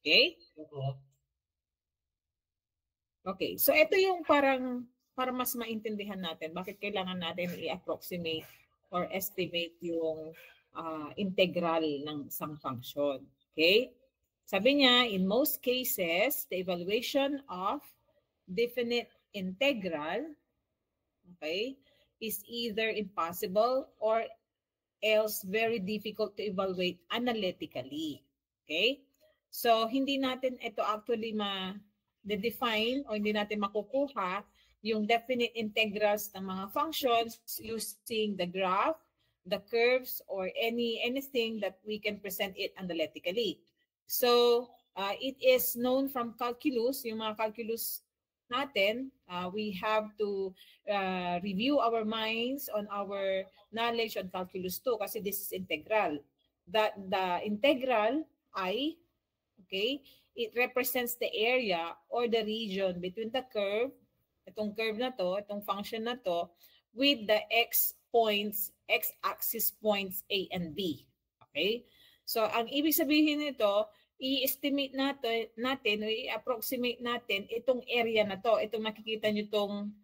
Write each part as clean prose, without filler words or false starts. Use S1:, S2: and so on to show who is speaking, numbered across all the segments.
S1: Okay? Okay, so ito yung parang para mas maintindihan natin bakit kailangan natin i-approximate or estimate yung integral ng isang function. Okay? Sabi niya, in most cases, the evaluation of definite integral, okay, is either impossible or else very difficult to evaluate analytically. Okay? So, hindi natin ito actually ma-define o hindi natin makukuha yung definite integrals ng mga functions using the graph, the curves, or anything that we can present it analytically. So, it is known from calculus, yung mga calculus natin, we have to review our minds on our knowledge on calculus 2 kasi this is integral. That the integral I, okay, it represents the area or the region between the curve, itong curve na to, itong function na to, with the x-axis points A and B. Okay? So, ang ibig sabihin nito, i-estimate natin o i-approximate natin itong area na to. Itong makikita nyo itong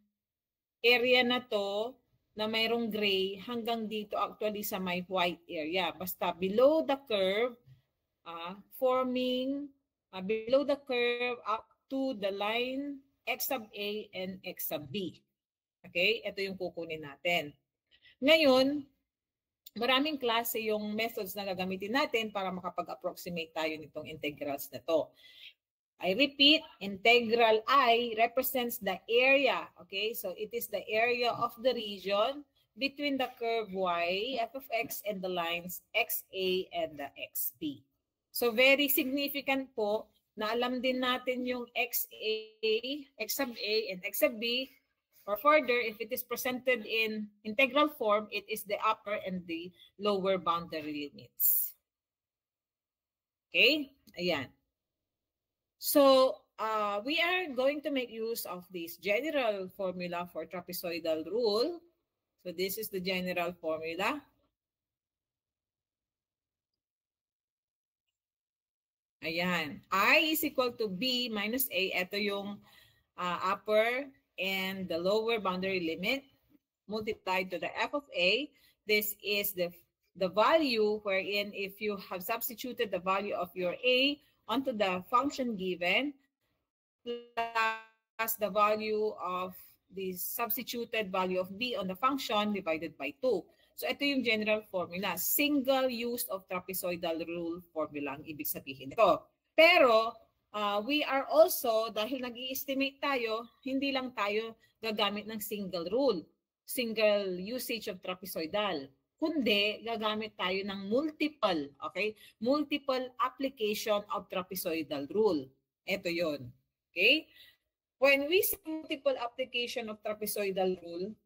S1: area na to na mayroong gray hanggang dito actually sa may white area. Basta below the curve, forming below the curve up to the line x sub A and x sub B. Okay? Ito yung kukunin natin. Ngayon, maraming klase yung methods na gagamitin natin para makapag-approximate tayo nitong integrals na to. I repeat, integral I represents the area. Okay, so it is the area of the region between the curve y, f of x, and the lines xa and the xb. So very significant po na alam din natin yung xa, x sub a, and x sub b. Or further, if it is presented in integral form, it is the upper and the lower boundary limits. Okay? Ayan. So, we are going to make use of this general formula for trapezoidal rule. So, this is the general formula. Ayan. I is equal to B minus A. Ito yung upper and the lower boundary limit multiplied to the f of A. This is the value wherein if you have substituted the value of your A onto the function given plus the value of the substituted value of B on the function divided by 2. So ito yung general formula. Single use of trapezoidal rule formula ang ibig sabihin ito. Pero we are also, dahil nag-i-estimate tayo, hindi lang tayo gagamit ng single rule, single usage of trapezoidal, kundi gagamit tayo ng multiple, okay? Multiple application of trapezoidal rule. Ito yon. Okay? When we say multiple application of trapezoidal rule,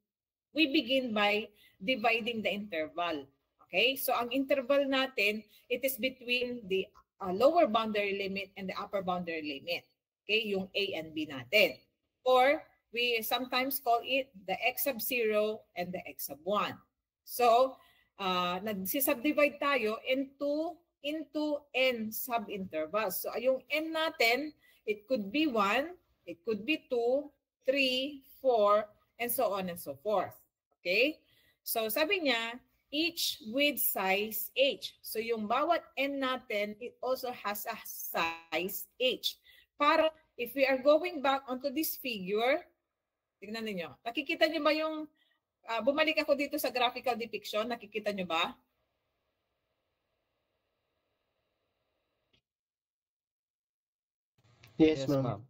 S1: we begin by dividing the interval. Okay? So ang interval natin, it is between the lower boundary limit and the upper boundary limit. Okay, yung A and B natin. Or we sometimes call it the x sub 0 and the x sub 1. So, nagsisubdivide tayo into n sub-intervals. So, yung n natin, it could be 1, it could be 2, 3, 4, and so on and so forth. Okay? So, sabi niya, each with size h. So yung bawat n natin, it also has a size h. Para if we are going back onto this figure, tingnan niyo. Nakikita niyo ba yung, bumalik ako dito sa graphical depiction, nakikita niyo ba?
S2: Yes, ma'am.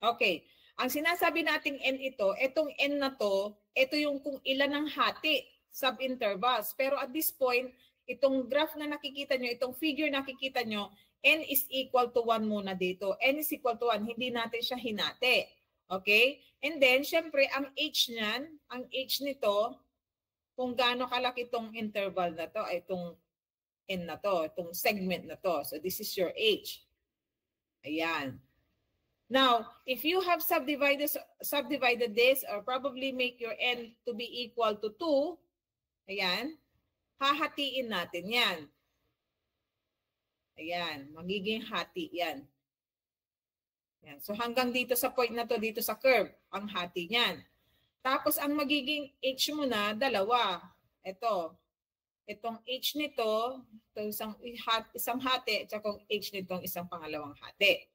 S1: Okay. Ang sinasabi nating n ito, itong n na to, ito yung kung ilan ang hati sub-intervals. Pero at this point, itong graph na nakikita nyo, itong figure nakikita nyo, n is equal to 1 muna dito. N is equal to 1, hindi natin siya hinati. Okay? And then, syempre, ang h niyan, ang h nito, kung gaano kalaki itong interval na to, ay itong n na to, itong segment na to. So, this is your h. Ayan. Now, if you have subdivided this or probably make your n to be equal to 2, ayan, hahatiin natin yan. Ayan, magiging hati yan. Yan. So hanggang dito sa point na to, dito sa curve, ang hati niyan. Tapos ang magiging h mo na, dalawa. Ito. Itong h nito, isang hati, at saka h nitong isang pangalawang hati.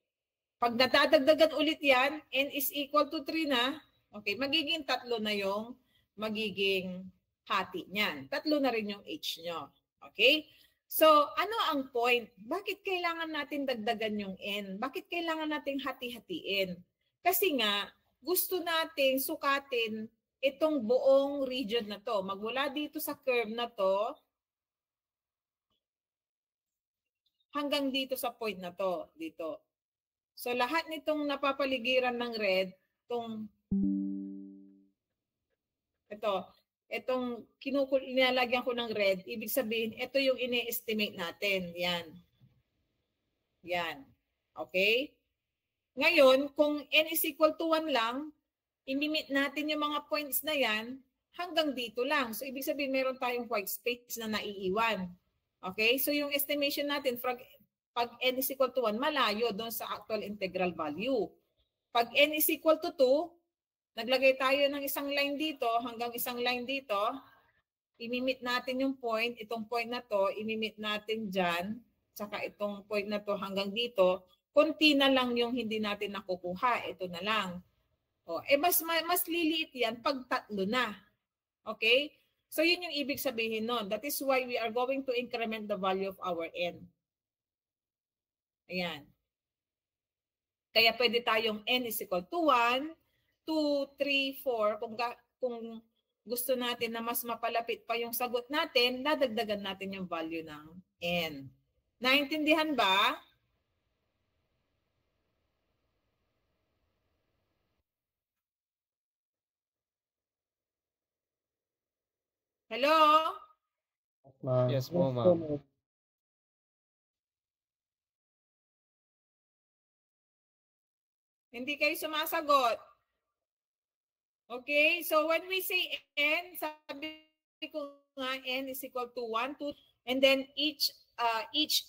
S1: Pag nadadagdagan ulit yan, n is equal to 3 na, okay, magiging 3 na yung magiging hati niyan. 3 na rin yung h nyo. Okay? So, ano ang point? Bakit kailangan natin dagdagan yung n? Bakit kailangan natin hati-hatiin? Kasi nga, gusto natin sukatin itong buong region na to. Magmula dito sa curve na to, hanggang dito sa point na to, dito. So lahat nitong napapaligiran ng red, itong nilalagyan ko ng red, ibig sabihin, ito yung ini-estimate natin. Yan. Yan. Okay? Ngayon, kung n is equal to 1 lang, inimit natin yung mga points na yan hanggang dito lang. So ibig sabihin, meron tayong white space na naiiwan. Okay? So yung estimation natin, pag n is equal to 1, malayo doon sa actual integral value. Pag n is equal to 2, naglagay tayo ng isang line dito hanggang isang line dito, imimit natin yung point, itong point na to, imimit natin dyan, saka itong point na to hanggang dito, konti na lang yung hindi natin nakukuha, ito na lang. O, mas liliit yan pag 3 na. Okay? So yun yung ibig sabihin nun. That is why we are going to increment the value of our n. Ayan. Kaya pwede tayong n is equal to 1, 2, 3, 4. Kung gusto natin na mas mapalapit pa yung sagot natin, dadagdagan natin yung value ng n. Naintindihan ba? Hello?
S2: Yes po, ma'am.
S1: Hindi kayo sumasagot. Okay, so when we say n, sabi ko nga n is equal to 1, 2, and then each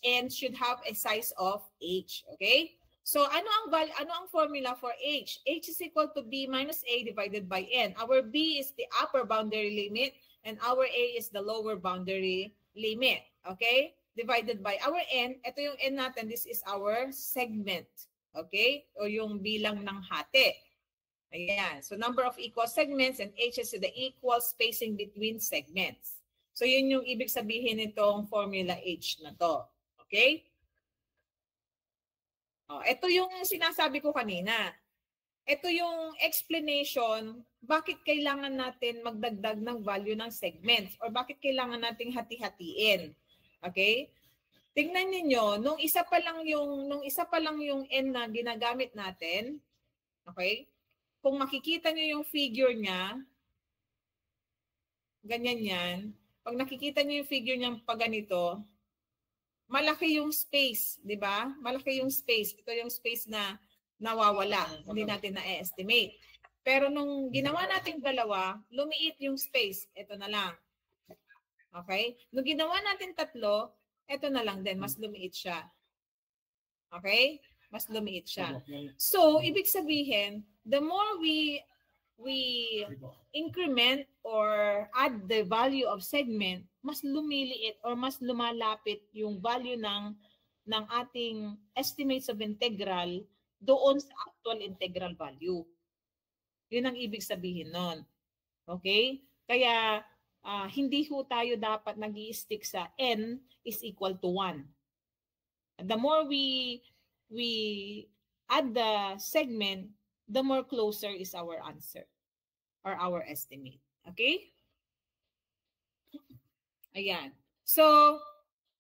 S1: n should have a size of h. Okay? So ano ang formula for h? H is equal to b minus a divided by n. Our b is the upper boundary limit and our a is the lower boundary limit. Okay? Divided by our n. Ito yung n natin. This is our segment. Okay? O yung bilang ng hati. Ayan. So number of equal segments and h is the equal spacing between segments. So yun yung ibig sabihin nitong formula h na to. Okay? Ito yung sinasabi ko kanina. Ito yung explanation bakit kailangan natin magdagdag ng value ng segments or bakit kailangan nating hati-hatiin. Okay? Tingnan niyo, nung isa pa lang yung n na ginagamit natin, okay? Kung makikita niyo yung figure niya, ganyan yan. Pag nakikita niyo yung figure niya pag ganito, malaki yung space, di ba? Malaki yung space. Ito yung space na nawawala. Hindi natin na-estimate. Pero nung ginawa nating dalawa, lumiit yung space. Ito na lang. Okay? Nung ginawa natin 3, ito na lang din. Mas lumiit siya. Okay? Mas lumiit siya. So, ibig sabihin, the more we increment or add the value of segment, mas lumiliit or mas lumalapit yung value ng ating estimates of integral doon sa actual integral value. Yun ang ibig sabihin nun. Okay? Kaya hindi ho tayo dapat nag-i-stick sa n is equal to 1. The more we add the segment, the more closer is our answer or our estimate. Okay? Ayan. So,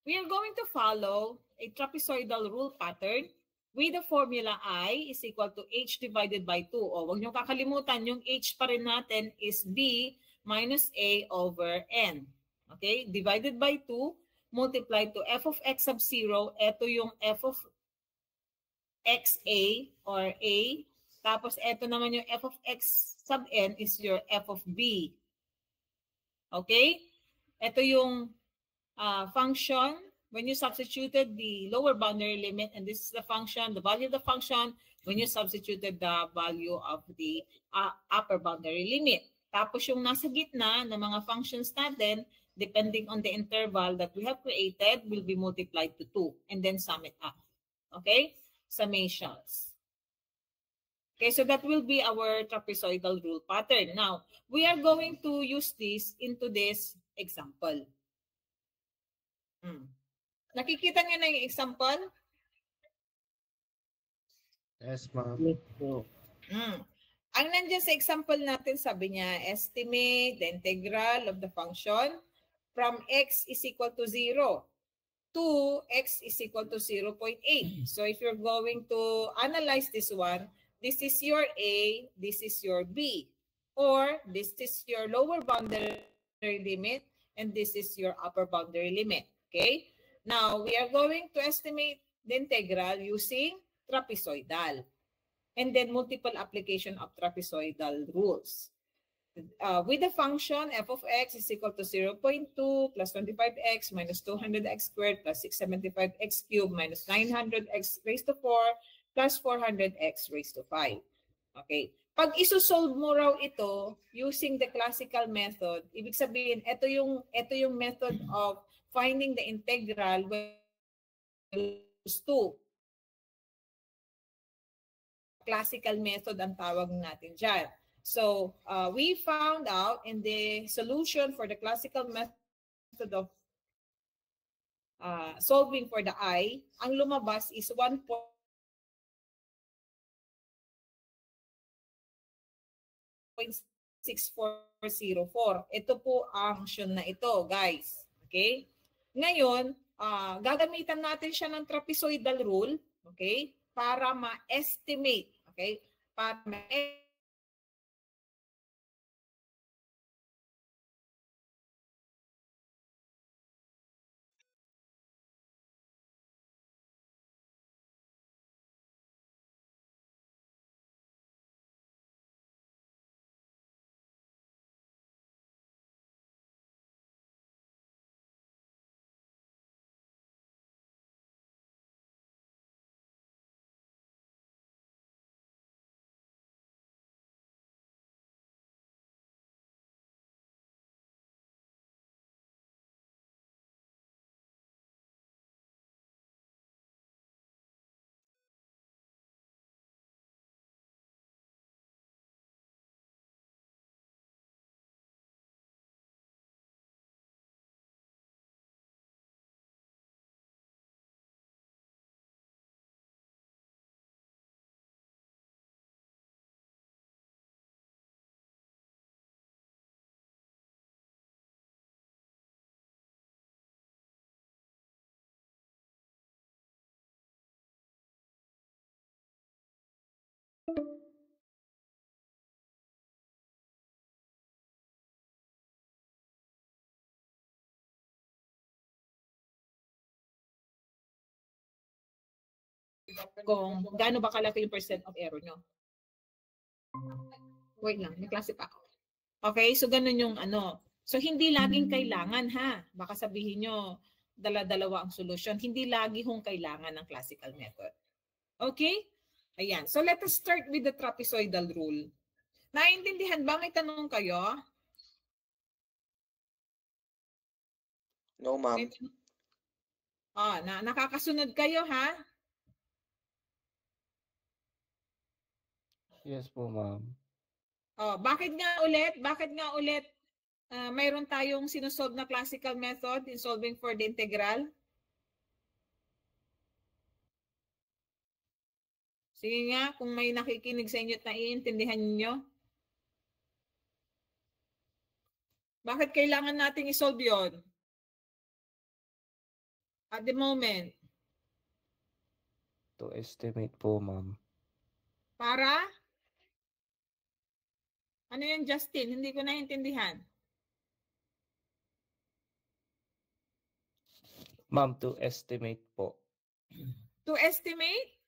S1: we are going to follow a trapezoidal rule pattern with the formula I is equal to h divided by 2. O, huwag niyo kakalimutan, yung h pa rin natin is b minus a over n. Okay? Divided by 2, multiplied to f of x sub 0. Ito yung f of xa or a. Tapos ito naman yung f of x sub n is your f of b. Okay? Ito yung function when you substituted the lower boundary limit, and this is the function, the value of the function, when you substituted the value of the upper boundary limit. Tapos yung nasa gitna ng mga functions natin, depending on the interval that we have created, will be multiplied to 2 and then sum it up. Okay? Summations. Okay, so that will be our trapezoidal rule pattern. Now, we are going to use this into this example. Nakikita niyo na yung example?
S2: Yes, ma'am.
S1: Ang nandiyan sa example natin, sabi niya, estimate the integral of the function from x is equal to 0 to x is equal to 0.8. So if you're going to analyze this one, this is your A, this is your B, or this is your lower boundary limit, and this is your upper boundary limit. Okay? Now, we are going to estimate the integral using trapezoidal, and then multiple application of trapezoidal rules. With the function f of x is equal to 0.2 plus 25x minus 200x squared plus 675x cubed minus 900x raised to 4 plus 400x raised to 5. Okay. Pag isosolve mo raw ito using the classical method, ibig sabihin, ito yung method of finding the integral when equals to. Classical method ang tawag natin dyan. So, we found out in the solution for the classical method of solving for the I, ang lumabas is 1.6404. Ito po ang function na ito, guys. Okay? Ngayon, gagamitan natin siya ng trapezoidal rule, okay? Para ma-estimate, okay? Para kung gaano ba kalaki yung percent of error nyo. Wait lang, may klase pa ako. Okay, so ganun yung ano. So hindi laging kailangan ha. Baka sabihin nyo, dala-dalawa ang solusyon. Hindi lagi hong kailangan ng classical method. Okay? Ayan. So let us start with the trapezoidal rule. Naintindihan ba? May tanong kayo?
S3: No, ma'am.
S1: Nakakasunod kayo ha?
S2: Yes po, ma'am.
S1: Bakit nga ulit mayroon tayong sinusolve na classical method in solving for the integral? Sige nga, kung may nakikinig sa inyo at naiintindihan niyo. Bakit kailangan nating isolve yon? At the moment.
S2: To estimate po, ma'am.
S1: Para? Ano yun, Justin? Hindi ko naiintindihan.
S2: Ma'am, to estimate po.
S1: To estimate?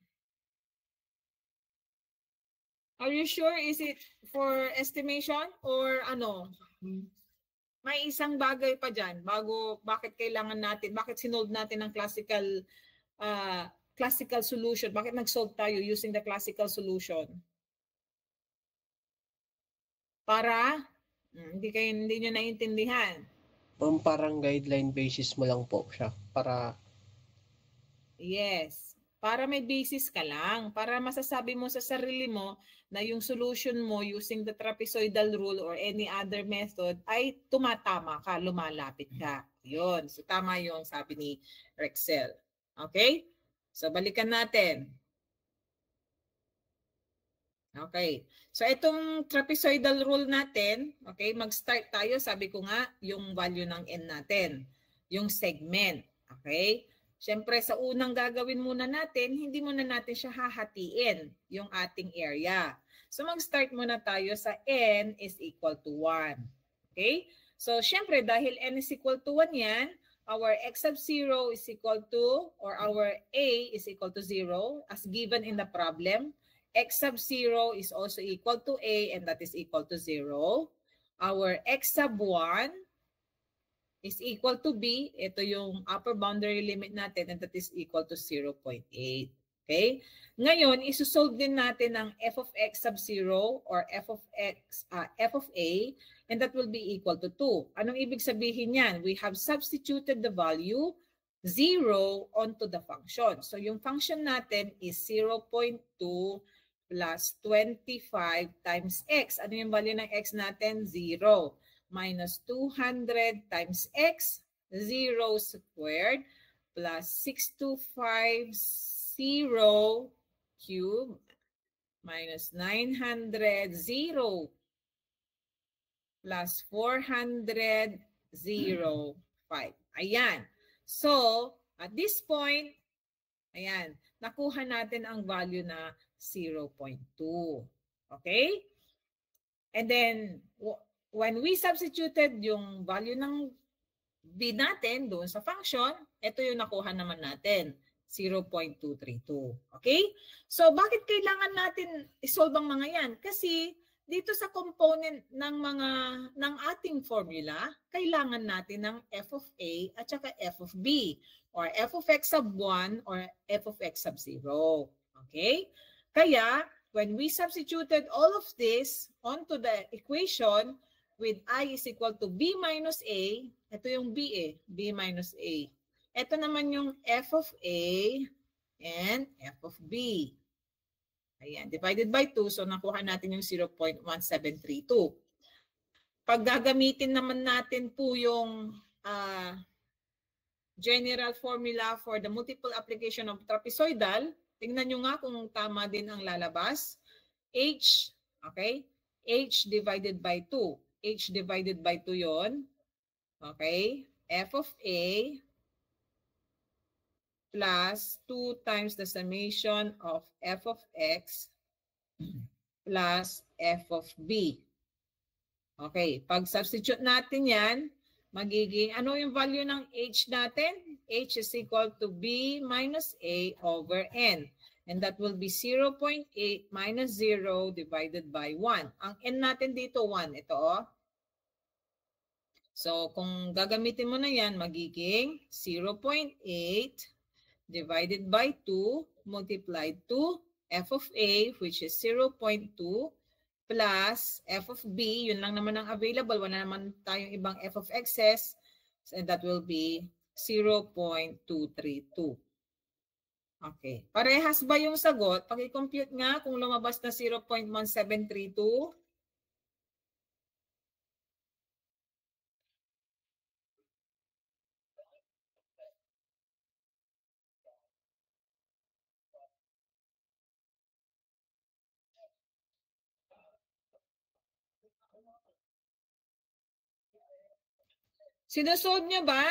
S1: Are you sure? Is it for estimation or ano? may isang bagay pa dyan bakit kailangan natin, bakit sinold natin ang classical solution, bakit nag-solve tayo using the classical solution? Para hindi nyo naiintindihan.
S3: Parang guideline basis mo lang po siya para
S1: yes, para may basis ka lang, para masasabi mo sa sarili mo na yung solution mo using the trapezoidal rule or any other method ay tumatama ka, lumalapit ka. Yun. So tama yung sabi ni Rexel. Okay? So balikan natin. Okay. So itong trapezoidal rule natin, okay, mag-start tayo, sabi ko nga, yung value ng n natin, yung segment. Okay? Siyempre, sa unang gagawin muna natin, hindi muna natin siya hahatiin, yung ating area. So mag-start muna tayo sa n is equal to 1. Okay? So siyempre, dahil n is equal to 1 yan, our x sub 0 is equal to, or our a is equal to 0, as given in the problem. X sub 0 is also equal to a, and that is equal to 0. Our x sub 1 is equal to b. Ito yung upper boundary limit natin, and that is equal to 0.8. Okay? Ngayon, isusolve din natin ang f of x sub 0 or f of a, and that will be equal to 2. Anong ibig sabihin yan? We have substituted the value 0 onto the function. So yung function natin is 0.2 plus 25 times x. Ano yung value ng x natin? 0. Minus 200 times x, 0 squared, plus 6250 cube, minus 900, 0, plus 400, 0, 5. Ayan. So, at this point, ayan, nakuha natin ang value na 0.2. Okay? And then, when we substituted yung value ng b natin doon sa function, ito yung nakuha naman natin, 0.232. Okay? So, bakit kailangan natin isolve ang mga yan? Kasi dito sa component ng ating formula, kailangan natin ng f of a at saka f of b, or f of x sub 1 or f of x sub 0. Okay? Kaya, when we substituted all of this onto the equation with I is equal to b minus a, ito yung b b minus a. Ito naman yung f of a and f of b. Ayan, divided by 2, so nakuha natin yung 0.1732. Pag gagamitin naman natin po yung general formula for the multiple application of trapezoidal, tingnan nyo nga kung tama din ang lalabas. H, okay? H divided by 2. H divided by 2 yon. Okay? F of A plus 2 times the summation of f of x plus f of b. Okay, pag substitute natin yan, magiging, ano yung value ng h natin? H is equal to b minus a over n. And that will be 0.8 minus 0 divided by 1. Ang n natin dito, 1. Ito, oh. So, kung gagamitin mo na yan, magiging 0.8 divided by 2 multiplied to f of a, which is 0.2, plus f of b, yun lang naman ang available, wala naman tayong ibang f of x's, and that will be 0.232. Okay. Parehas ba yung sagot? Pag-i-compute nga kung lumabas na 0.1732. Sinusolve nyo ba?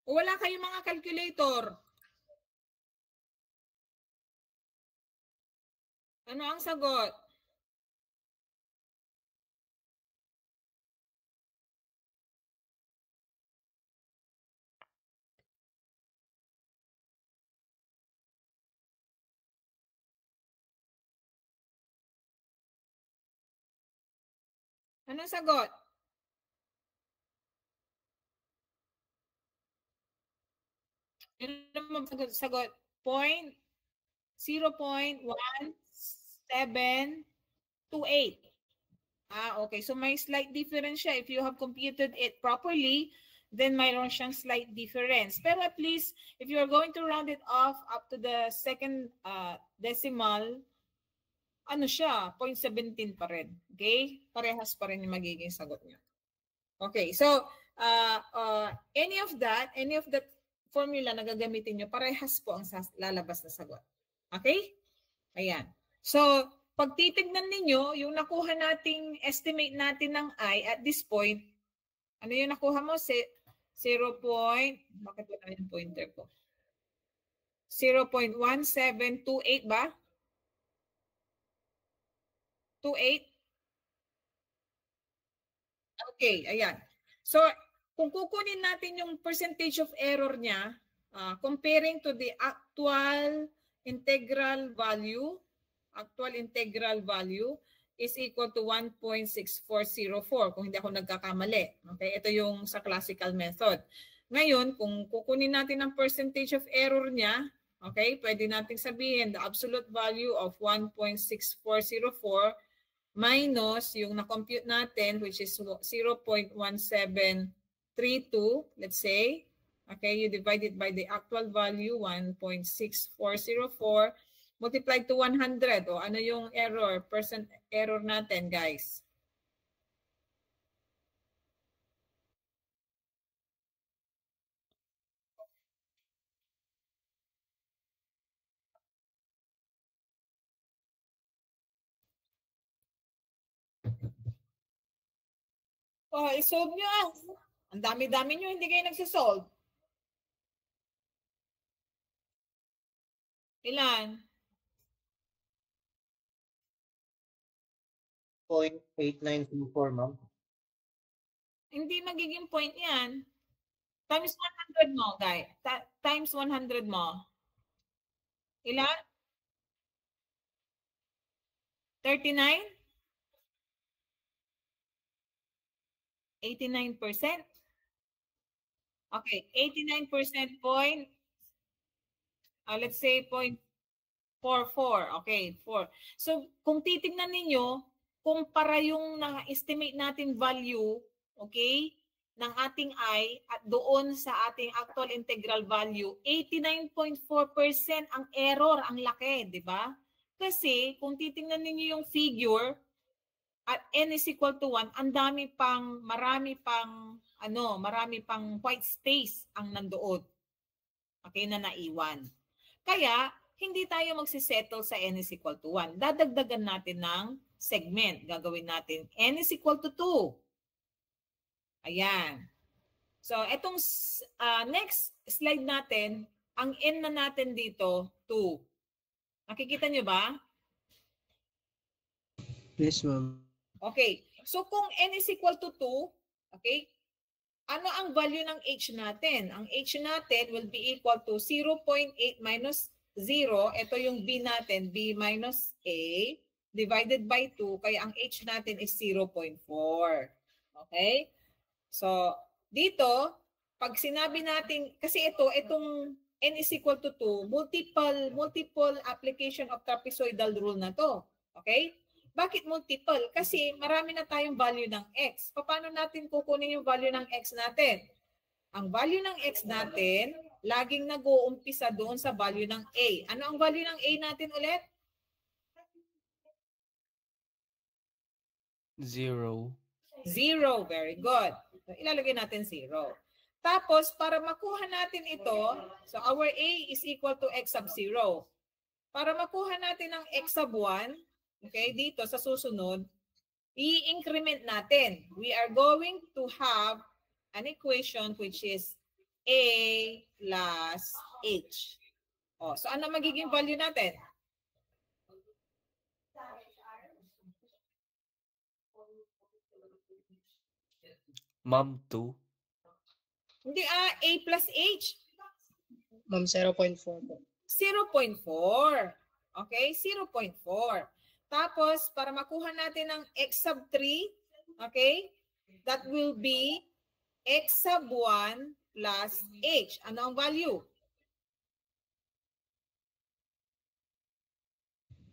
S1: O wala kayong mga calculator? Ano ang sagot? Anong sagot? Yun naman sagot. 0.1728. Okay. So may slight difference siya. If you have computed it properly, then mayroon siyang slight difference. Pero at least, if you are going to round it off up to the second decimal, ano siya, 0.17 pa rin. Okay? Parehas pa rin yung magiging sagot niya. Okay. So, any of that formula na gagamitin nyo, parehas po ang lalabas na sagot. Okay? Ayan. So, pag titignan ninyo, yung nakuha nating estimate natin ng I at this point, ano yung nakuha mo? 0. Bakit wala yung pointer ko? 0.1728 ba? 28? Okay, ayan. So, kung kukunin natin yung percentage of error niya, comparing to the actual integral value is equal to 1.6404 kung hindi ako nagkakamali. Okay, ito yung sa classical method. Ngayon, kung kukunin natin ang percentage of error niya, okay, pwede nating sabihin the absolute value of 1.6404 minus yung na-compute natin which is 0.1732, let's say. Okay, you divide it by the actual value, 1.6404, multiplied to 100. O ano yung percent error natin, guys? Oh, isolve nyo ah. Ang dami-dami nyo, hindi kayo nagsisolve. Ilan?
S2: 0.8924, ma'am.
S1: Hindi magiging point yan. Times 100 mo, guys. Times 100 mo. Ilan? 39? 89%? Okay, 89% point. Let's say 0.44. Okay, 4. So, kung titignan ninyo, kumpara yung na-estimate natin value, okay, ng ating I at doon sa ating actual integral value, 89.4% ang error, ang laki, di ba? Kasi kung titingnan niyo yung figure at n is equal to 1, marami pang white space ang nandoon. Okay, na naiwan. Kaya hindi tayo magsisettle sa n is equal to 1. Dadagdagan natin ng segment. Gagawin natin n is equal to 2. Ayan. So, itong next slide natin, ang n na natin dito, 2. Nakikita nyo ba?
S3: Yes, ma'am.
S1: Okay. So, kung n is equal to 2, okay, ano ang value ng h natin? Ang h natin will be equal to 0.8 minus 0. Ito yung b natin, b minus a, divided by 2. Kaya ang h natin is 0.4. Okay? So, dito, pag sinabi natin, kasi itong n is equal to 2, multiple application of trapezoidal rule na to. Okay? Bakit multiple? Kasi marami na tayong value ng x. Paano natin kukunin yung value ng x natin? Ang value ng x natin, laging nag-uumpisa doon sa value ng a. Ano ang value ng a natin ulit?
S2: 0.
S1: 0. Very good. So, ilalagay natin 0. Tapos, para makuha natin ito, so our a is equal to x sub 0. Para makuha natin ang x sub 1, okay, dito sa susunod, i-increment natin. We are going to have an equation which is a plus h. Oh, so ano magiging value natin?
S2: Ma'am, 2.
S1: Hindi a plus h.
S3: Ma'am, 0.4 po.
S1: 0.4. Okay, 0.4. Tapos, para makuha natin ang x sub 3, okay, that will be x sub 1 plus h. Ano ang value?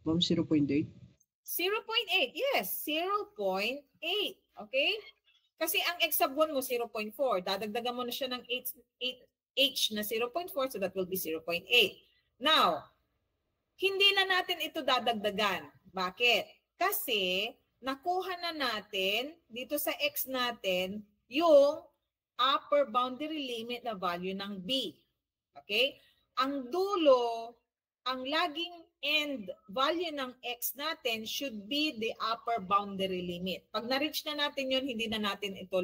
S3: Ma'am, 0.8.
S1: 0.8. Yes, 0.8. Okay? Kasi ang x sub 1 mo 0.4. Dadagdagan mo na siya ng h na 0.4, so that will be 0.8. Now, hindi na natin ito dadagdagan. Bakit? Kasi nakuha na natin dito sa x natin yung upper boundary limit na value ng b. Okay? Ang dulo, ang laging end value ng x natin should be the upper boundary limit. Pag na-reach na natin yun, hindi na natin ito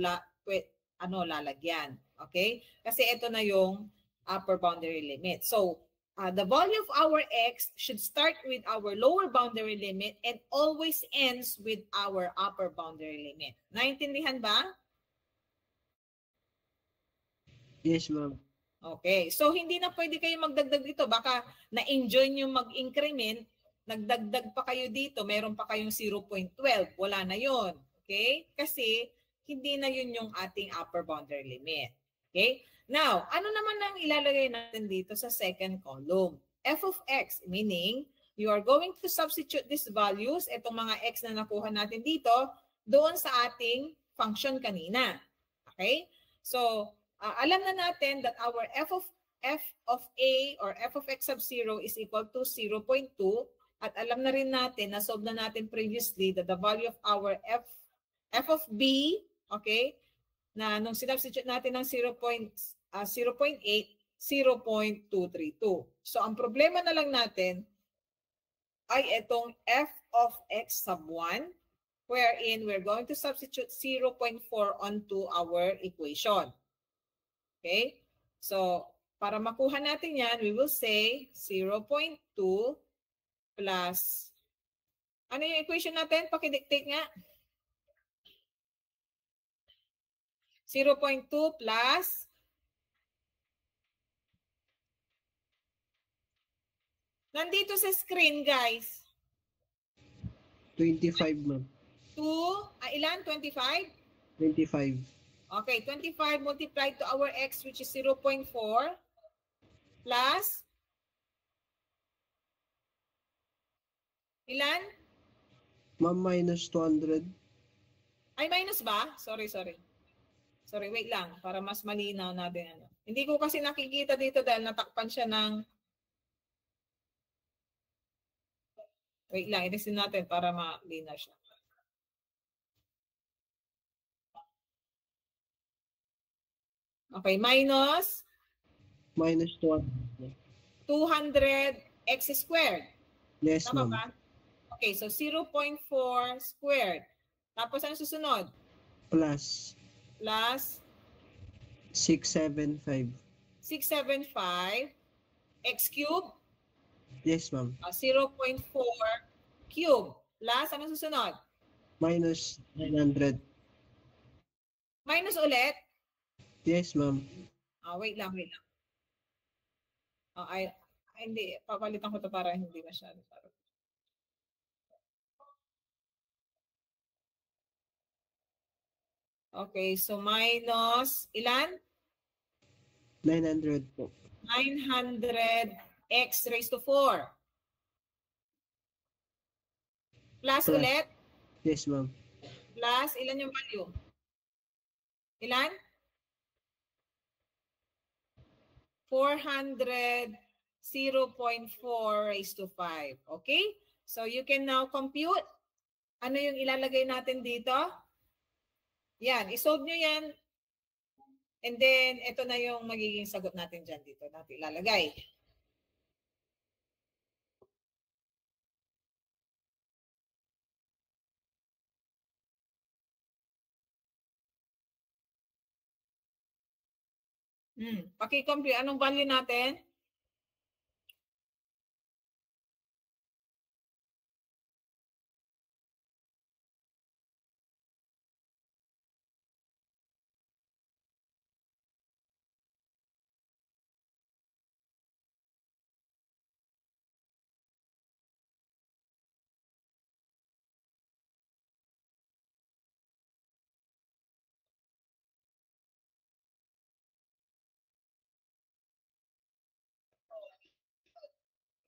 S1: lalagyan. Okay? Kasi ito na yung upper boundary limit. So, the value of our x should start with our lower boundary limit and always ends with our upper boundary limit. Naintindihan ba?
S3: Yes, ma'am.
S1: Okay. So, hindi na pwede kayo magdagdag dito. Baka na-enjoy nyo mag-increment, nagdagdag pa kayo dito, meron pa kayong 0.12. Wala na yon. Okay? Kasi, hindi na yun yung ating upper boundary limit. Okay? Now, ano naman ang ilalagay natin dito sa second column? F of x, meaning, you are going to substitute these values, itong mga x na nakuha natin dito, doon sa ating function kanina. Okay? So, alam na natin that our f of a or f of x sub 0 is equal to 0.2, at alam na rin natin, na-solve na natin previously that the value of our f of b, okay, na nung sinubstitute natin ng 0.8, 0.232. So, ang problema na lang natin ay itong f of x sub 1, wherein we're going to substitute 0.4 onto our equation. Okay? So, para makuha natin yan, we will say 0.2 plus, ano yung equation natin? Pakidictate nga. 0.2 plus, nandito sa screen, guys.
S3: 25, ma'am.
S1: 2, ilan? 25?
S3: 25.
S1: Okay, 25 multiplied to our x, which is 0.4, plus, ilan?
S3: Ma'am, minus 200.
S1: Ay, minus ba? Sorry. Sorry, wait lang, para mas malinaw natin. Hindi ko kasi nakikita dito dahil natakpan siya ng... Wait lang, ilisin natin para malinaw siya. Okay, minus?
S3: Minus 200.
S1: 200 x squared.
S3: Yes,
S1: Tama
S3: ma'am.
S1: ba? Okay, so 0.4 squared. Tapos ano susunod?
S3: Plus
S1: Plus
S3: 675.
S1: 675 x cubed.
S3: Yes, ma'am.
S1: 0.4 cube. Plus ano susunod?
S3: Minus 900.
S1: Minus ulit.
S3: Yes, ma'am.
S1: Wait lang. Hindi, papalitan ko to para hindi masyado. Okay, so minus ilan?
S3: 900 po.
S1: 900 x raised to 4. Plus ulit.
S3: Yes, ma'am.
S1: Plus, ilan yung value? Ilan? 400, 0.4 raised to 5. Okay? So, you can now compute. Ano yung ilalagay natin dito? Yan. Isolve nyo yan. And then, ito na yung magiging sagot natin dyan dito. Natin ilalagay. Paki-compute. Anong value natin?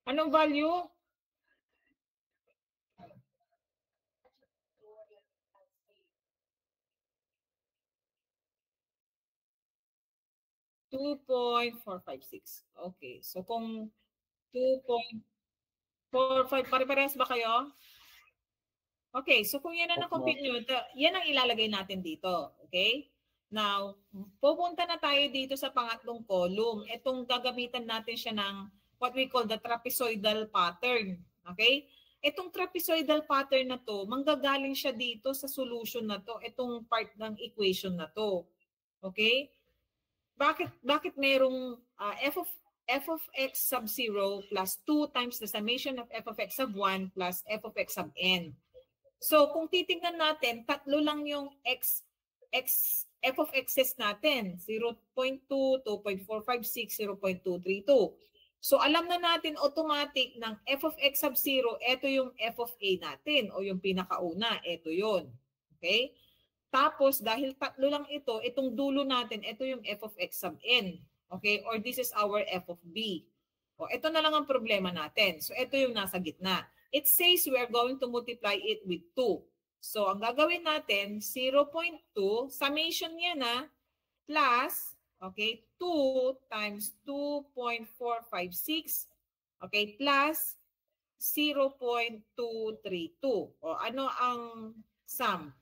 S1: Anong value? 2.456. Okay. So kung 2.45, pare-parehas ba kayo? Okay. So kung yan ang na-compute nyo, yan ang ilalagay natin dito. Okay? Now, pupunta na tayo dito sa pangatlong column. Itong gagamitan natin siya ng what we call the trapezoidal pattern. Okay? Itong trapezoidal pattern na to, manggagaling siya dito sa solution na to, itong part ng equation na to. Okay? Bakit merong f of x sub 0 plus 2 times the summation of f of x sub 1 plus f of x sub n? So kung titingnan natin, tatlo lang yung f of x's natin, 0.2, 2.456, 0.232. So alam na natin automatic ng f of x sub 0, ito yung f of a natin o yung pinakauna, ito yun. Okay? Tapos dahil tatlo lang ito, itong dulo natin, ito yung f of x sub n. Okay? Or this is our f of b. O ito na lang ang problema natin. So ito yung nasa gitna. It says we are going to multiply it with 2. So, ang gagawin natin, 0.2, summation niya na, plus, okay, 2 times 2.456, okay, plus 0.232. O ano ang sum?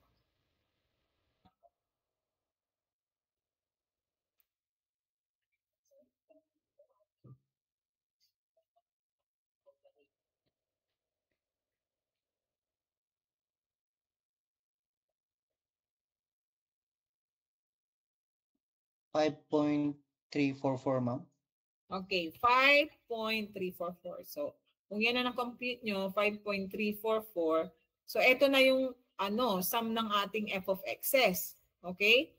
S2: $5.344, ma'am.
S1: Okay, 5.344. So, kung yan na na-compute nyo, 5.344. So, ito na yung sum ng ating f of x's. Okay?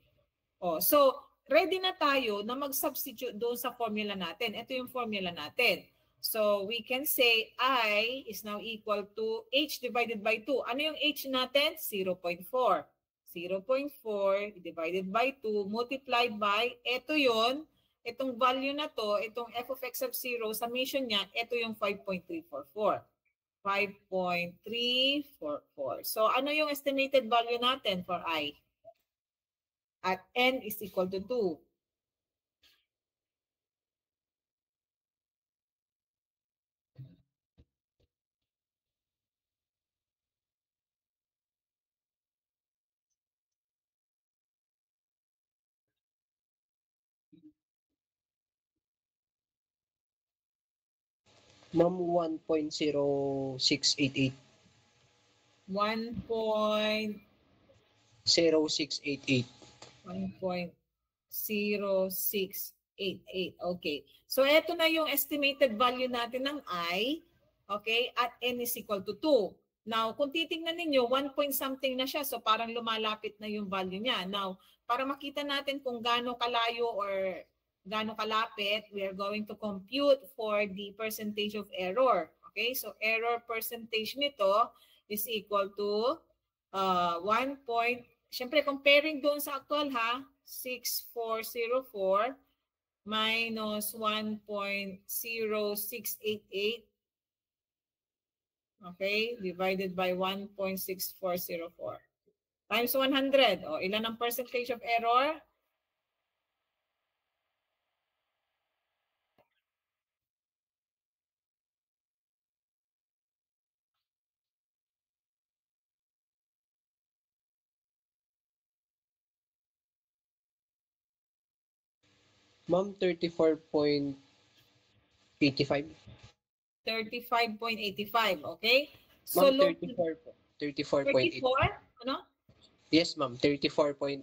S1: So, ready na tayo na mag-substitute doon sa formula natin. Ito yung formula natin. So, we can say I is now equal to h divided by 2. Ano yung h natin? 0.4. 0.4 divided by 2 multiplied by, ito yun, itong value na to, itong f of x sub 0, summation niya, ito yung 5.344. 5.344. So, ano yung estimated value natin for I? At n is equal to 2.
S3: Ma'am, 1.0688.
S1: 1.0688. 1.0688. Okay. So, ito na yung estimated value natin ng I. Okay? At n is equal to 2. Now, kung titingnan ninyo, 1 point something na siya. So, parang lumalapit na yung value niya. Now, para makita natin kung gaano kalayo or gaano kalapit, we are going to compute for the percentage of error. Okay? So, error percentage nito is equal to 1. Siyempre, comparing doon sa actual ha, 6404 minus 1.0688, okay, divided by 1.6404 times 100. O, ilan ang percentage of error?
S3: Ma'am, 34.85.
S1: 35.85, okay? So,
S3: Ma'am,
S1: look,
S3: 34.85.
S1: 34? Ano?
S3: Yes, ma'am, 34.85.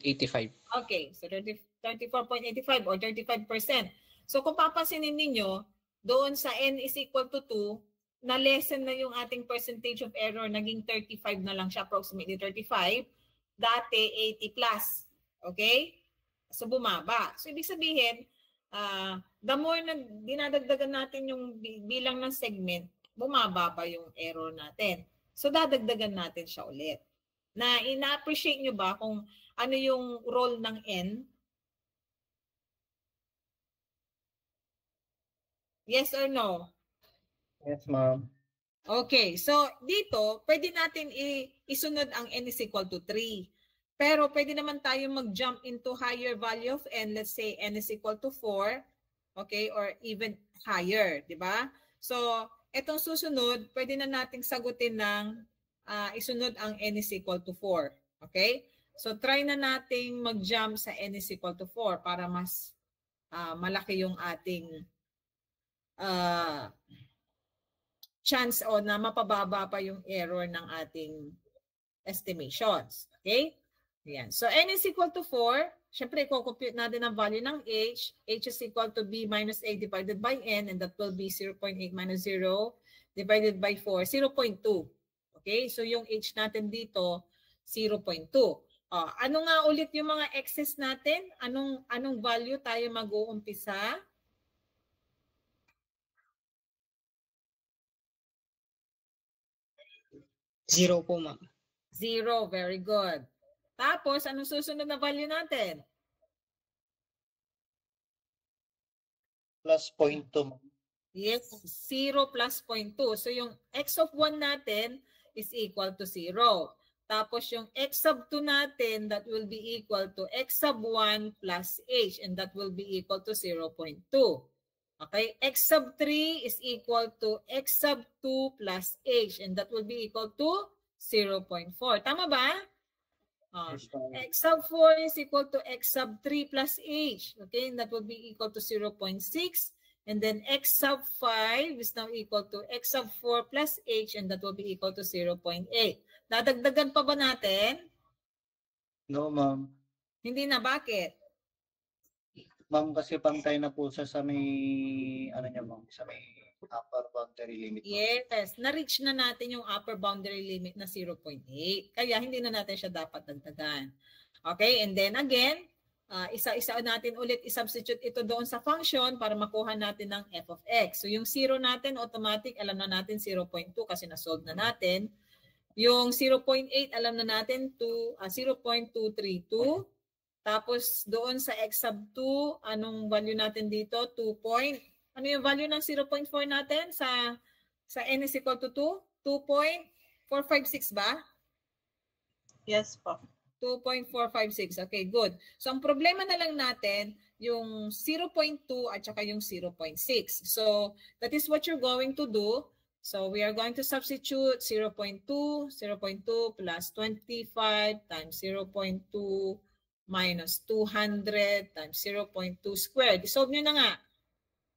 S1: Okay, so 34.85 or 35%. So kung papansinin ninyo, doon sa n is equal to 2, na-lessen na yung ating percentage of error, naging 35 na lang siya, approximately 35. Dati, 80 plus. Okay? So bumaba. So ibig sabihin, the more na dinadagdagan natin yung bilang ng segment, bumababa yung error natin. So dadagdagan natin siya ulit. Na ina-appreciate nyo ba kung ano yung role ng N? Yes or no?
S2: Yes, ma'am.
S1: Okay, so dito, pwede natin isunod ang N is equal to 3. Pero pwede naman tayo mag-jump into higher value of n. Let's say n is equal to 4. Okay? Or even higher. Di ba? So, itong susunod, pwede na nating sagutin ng isunod ang n is equal to 4. Okay? So, try na nating mag-jump sa n is equal to 4 para mas malaki yung ating chance o na mapababa pa yung error ng ating estimations. Okay? Ayan. So, n is equal to 4. Siyempre, i-compute natin ang value ng h. H is equal to b minus a divided by n, and that will be 0.8 minus 0 divided by 4, 0.2. Okay? So, yung h natin dito, 0.2. Ano nga ulit yung mga excess natin? Anong value tayo mag-uumpisa?
S3: 0 po, ma'am.
S1: 0. Very good. Tapos, anong susunod na value natin?
S2: Plus 0.2, ma'am.
S1: Yes, 0 plus 0.2. So, yung x of 1 natin is equal to 0. Tapos, yung x sub 2 natin, that will be equal to x sub 1 plus h, and that will be equal to 0.2. Okay, x sub 3 is equal to x sub 2 plus h, and that will be equal to 0.4. Tama ba?
S2: Yes, ma'am.
S1: X sub 4 is equal to x sub 3 plus h. Okay, and that will be equal to 0.6. And then x sub 5 is now equal to x sub 4 plus h, and that will be equal to 0.8. Dadagdagan pa ba natin?
S2: No, ma'am.
S1: Hindi na. Bakit?
S2: Ma'am, kasi pantay na po siya sa may, ano niya, ma'am, sa may upper boundary limit. Ma'am.
S1: Yes, na-reach na natin yung upper boundary limit na 0.8. Kaya hindi na natin siya dapat dagdagan. Okay, and then again, isa-isa natin ulit i-substitute ito doon sa function para makuha natin ng f of x. So yung 0 natin, automatic, alam na natin 0.2 kasi na-solve na natin. Yung 0.8, alam na natin 0.232. Tapos doon sa x sub 2, anong value natin dito? 2 point. Ano yung value ng 0.4 natin sa n is equal to 2? 2.456 ba?
S4: Yes po.
S1: 2.456. Okay, good. So, ang problema na lang natin, yung 0.2 at saka yung 0.6. So, that is what you're going to do. So, we are going to substitute 0.2 plus 25 times 0.2 minus 200 times 0.2 squared. Isolve nyo na nga.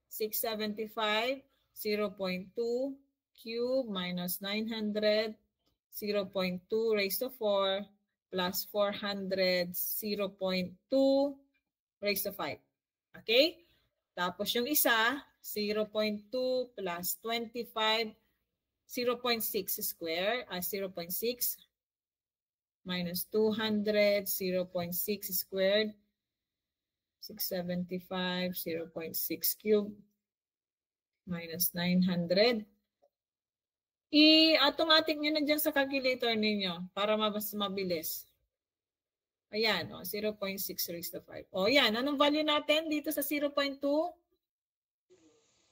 S1: 675, 0.2 cube minus 900, 0.2 raised to 4, plus 400, 0.2 raised to 5. Okay? Tapos yung isa, 0.2 plus 25, 0.6 square, 0.6 minus 200, 0.6 squared, 675, 0.6 cube, minus 900. I-automatic nyo na dyan sa calculator ninyo para mas mabilis. Ayan, 0.6 raised to 5. Yan. Anong value natin dito sa 0.2?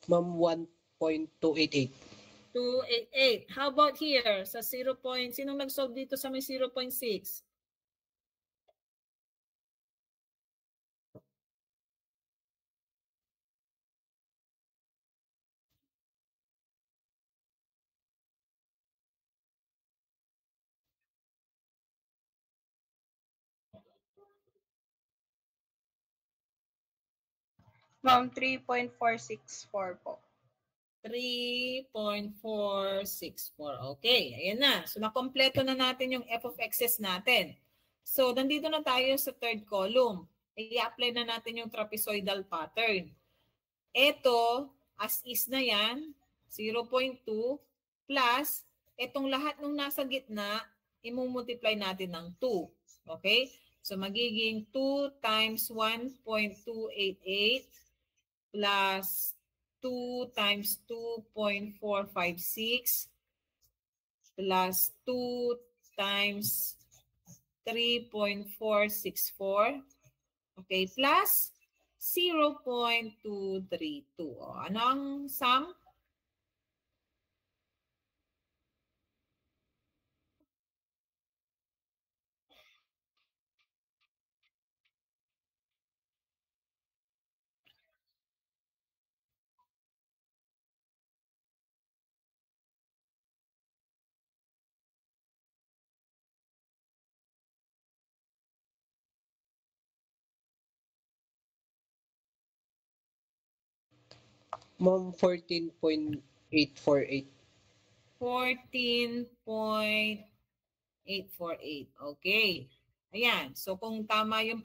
S3: Ma'am, 1.288.
S1: 288. How about here sa 0. Sinong nag-solve dito sa may 0.6?
S4: Ma'am, 3.464 po.
S1: 3.464. Okay, ayan na. So, nakompleto na natin yung f of x's natin. So, nandito na tayo sa third column. I-apply na natin yung trapezoidal pattern. Ito, as is na yan, 0.2 plus, itong lahat ng nasa gitna, imumultiply natin ng 2. Okay? So, magiging 2 times 1.288 plus 2 times 2.456 plus 2 times 3.464. Okay, plus 0.232. Ano ang sum?
S3: Ma'am, 14.848.
S1: 14.848. Okay. Ayan. So kung tama yung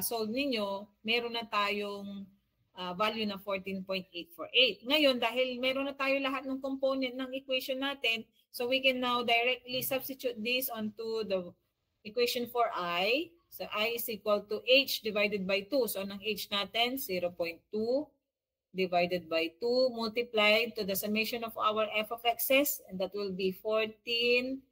S1: solve ninyo, meron na tayong value na 14.848. Ngayon, dahil meron na tayo lahat ng component ng equation natin, so we can now directly substitute this onto the equation for I. So I is equal to H divided by 2. So ang H natin, 0.2 divided by 2 multiplied to the summation of our f of x's, and that will be 14.848.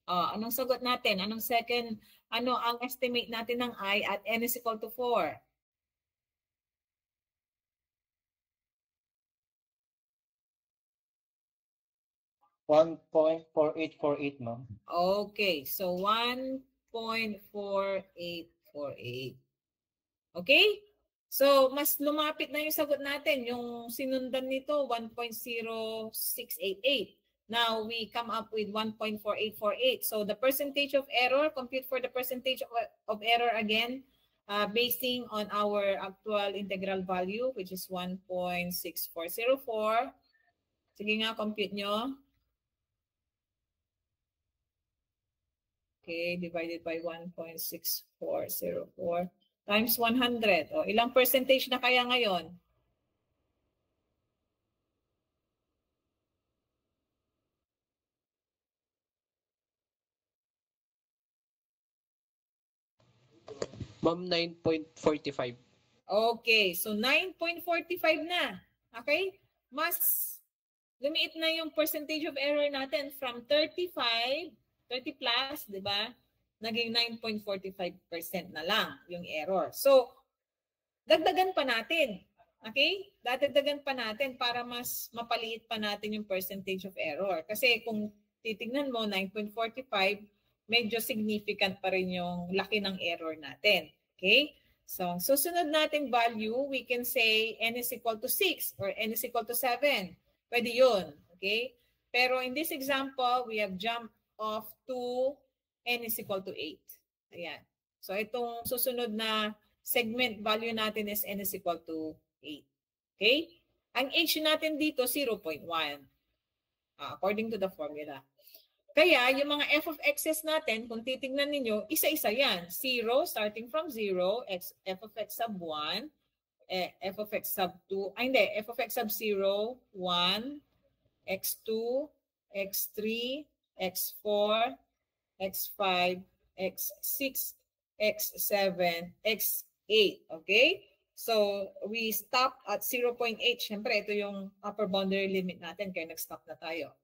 S1: Anong sagot natin? Anong second, ang estimate natin ng I at n is equal to 4?
S2: $1.4848, ma'am.
S1: Okay, so 1.4848. Okay? So, mas lumapit na yung sagot natin. Yung sinundan nito, 1.0688. Now, we come up with 1.4848. So, the percentage of error, compute for the percentage of error again, basing on our actual integral value, which is 1.6404. Sige nga, compute nyo. Okay, divided by 1.6404 times 100. O, ilang percentage na kaya ngayon?
S3: Ma'am, 9.45.
S1: Okay, so 9.45 na. Okay? Mas lumiit na yung percentage of error natin from 30 plus, di ba? Naging 9.45% na lang yung error. So, dagdagan pa natin. Okay? Dadagdagan pa natin para mas mapaliit pa natin yung percentage of error. Kasi kung titignan mo, 9.45, medyo significant pa rin yung laki ng error natin. Okay? So, susunod nating value, we can say n is equal to 6 or n is equal to 7. Pwede yun. Okay? Pero in this example, we have jumped off to n is equal to 8. Ayan. So, itong susunod na segment value natin is n is equal to 8. Okay? Ang h natin dito, 0.1. According to the formula. Kaya, yung mga f of x's natin, kung titignan ninyo, isa-isa yan. 0, starting from 0, f of x sub 1, f of x sub 2, f of x sub 0, 1, x2, x3, x4, x5, x6, x7, x8. Okay? So, we stop at 0.8. Siyempre, ito yung upper boundary limit natin, kaya nag-stop na tayo.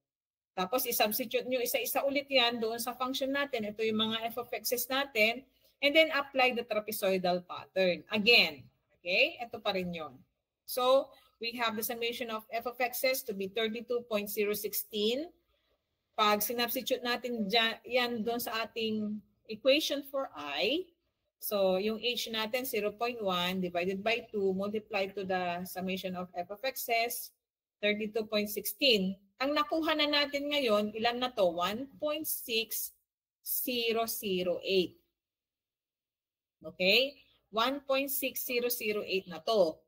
S1: Tapos, i-substitute nyo isa-isa ulit yan doon sa function natin. Ito yung mga f of x's natin. And then, apply the trapezoidal pattern. Again, okay? Ito pa rin yun. So, we have the summation of f of x's to be 32.016. Pag sinubstitute natin yan doon sa ating equation for I, so yung h natin 0.1 divided by 2 multiplied to the summation of f of x's, 32.16. Ang nakuha na natin ngayon, ilan na to? 1.6008. Okay? 1.6008 na to.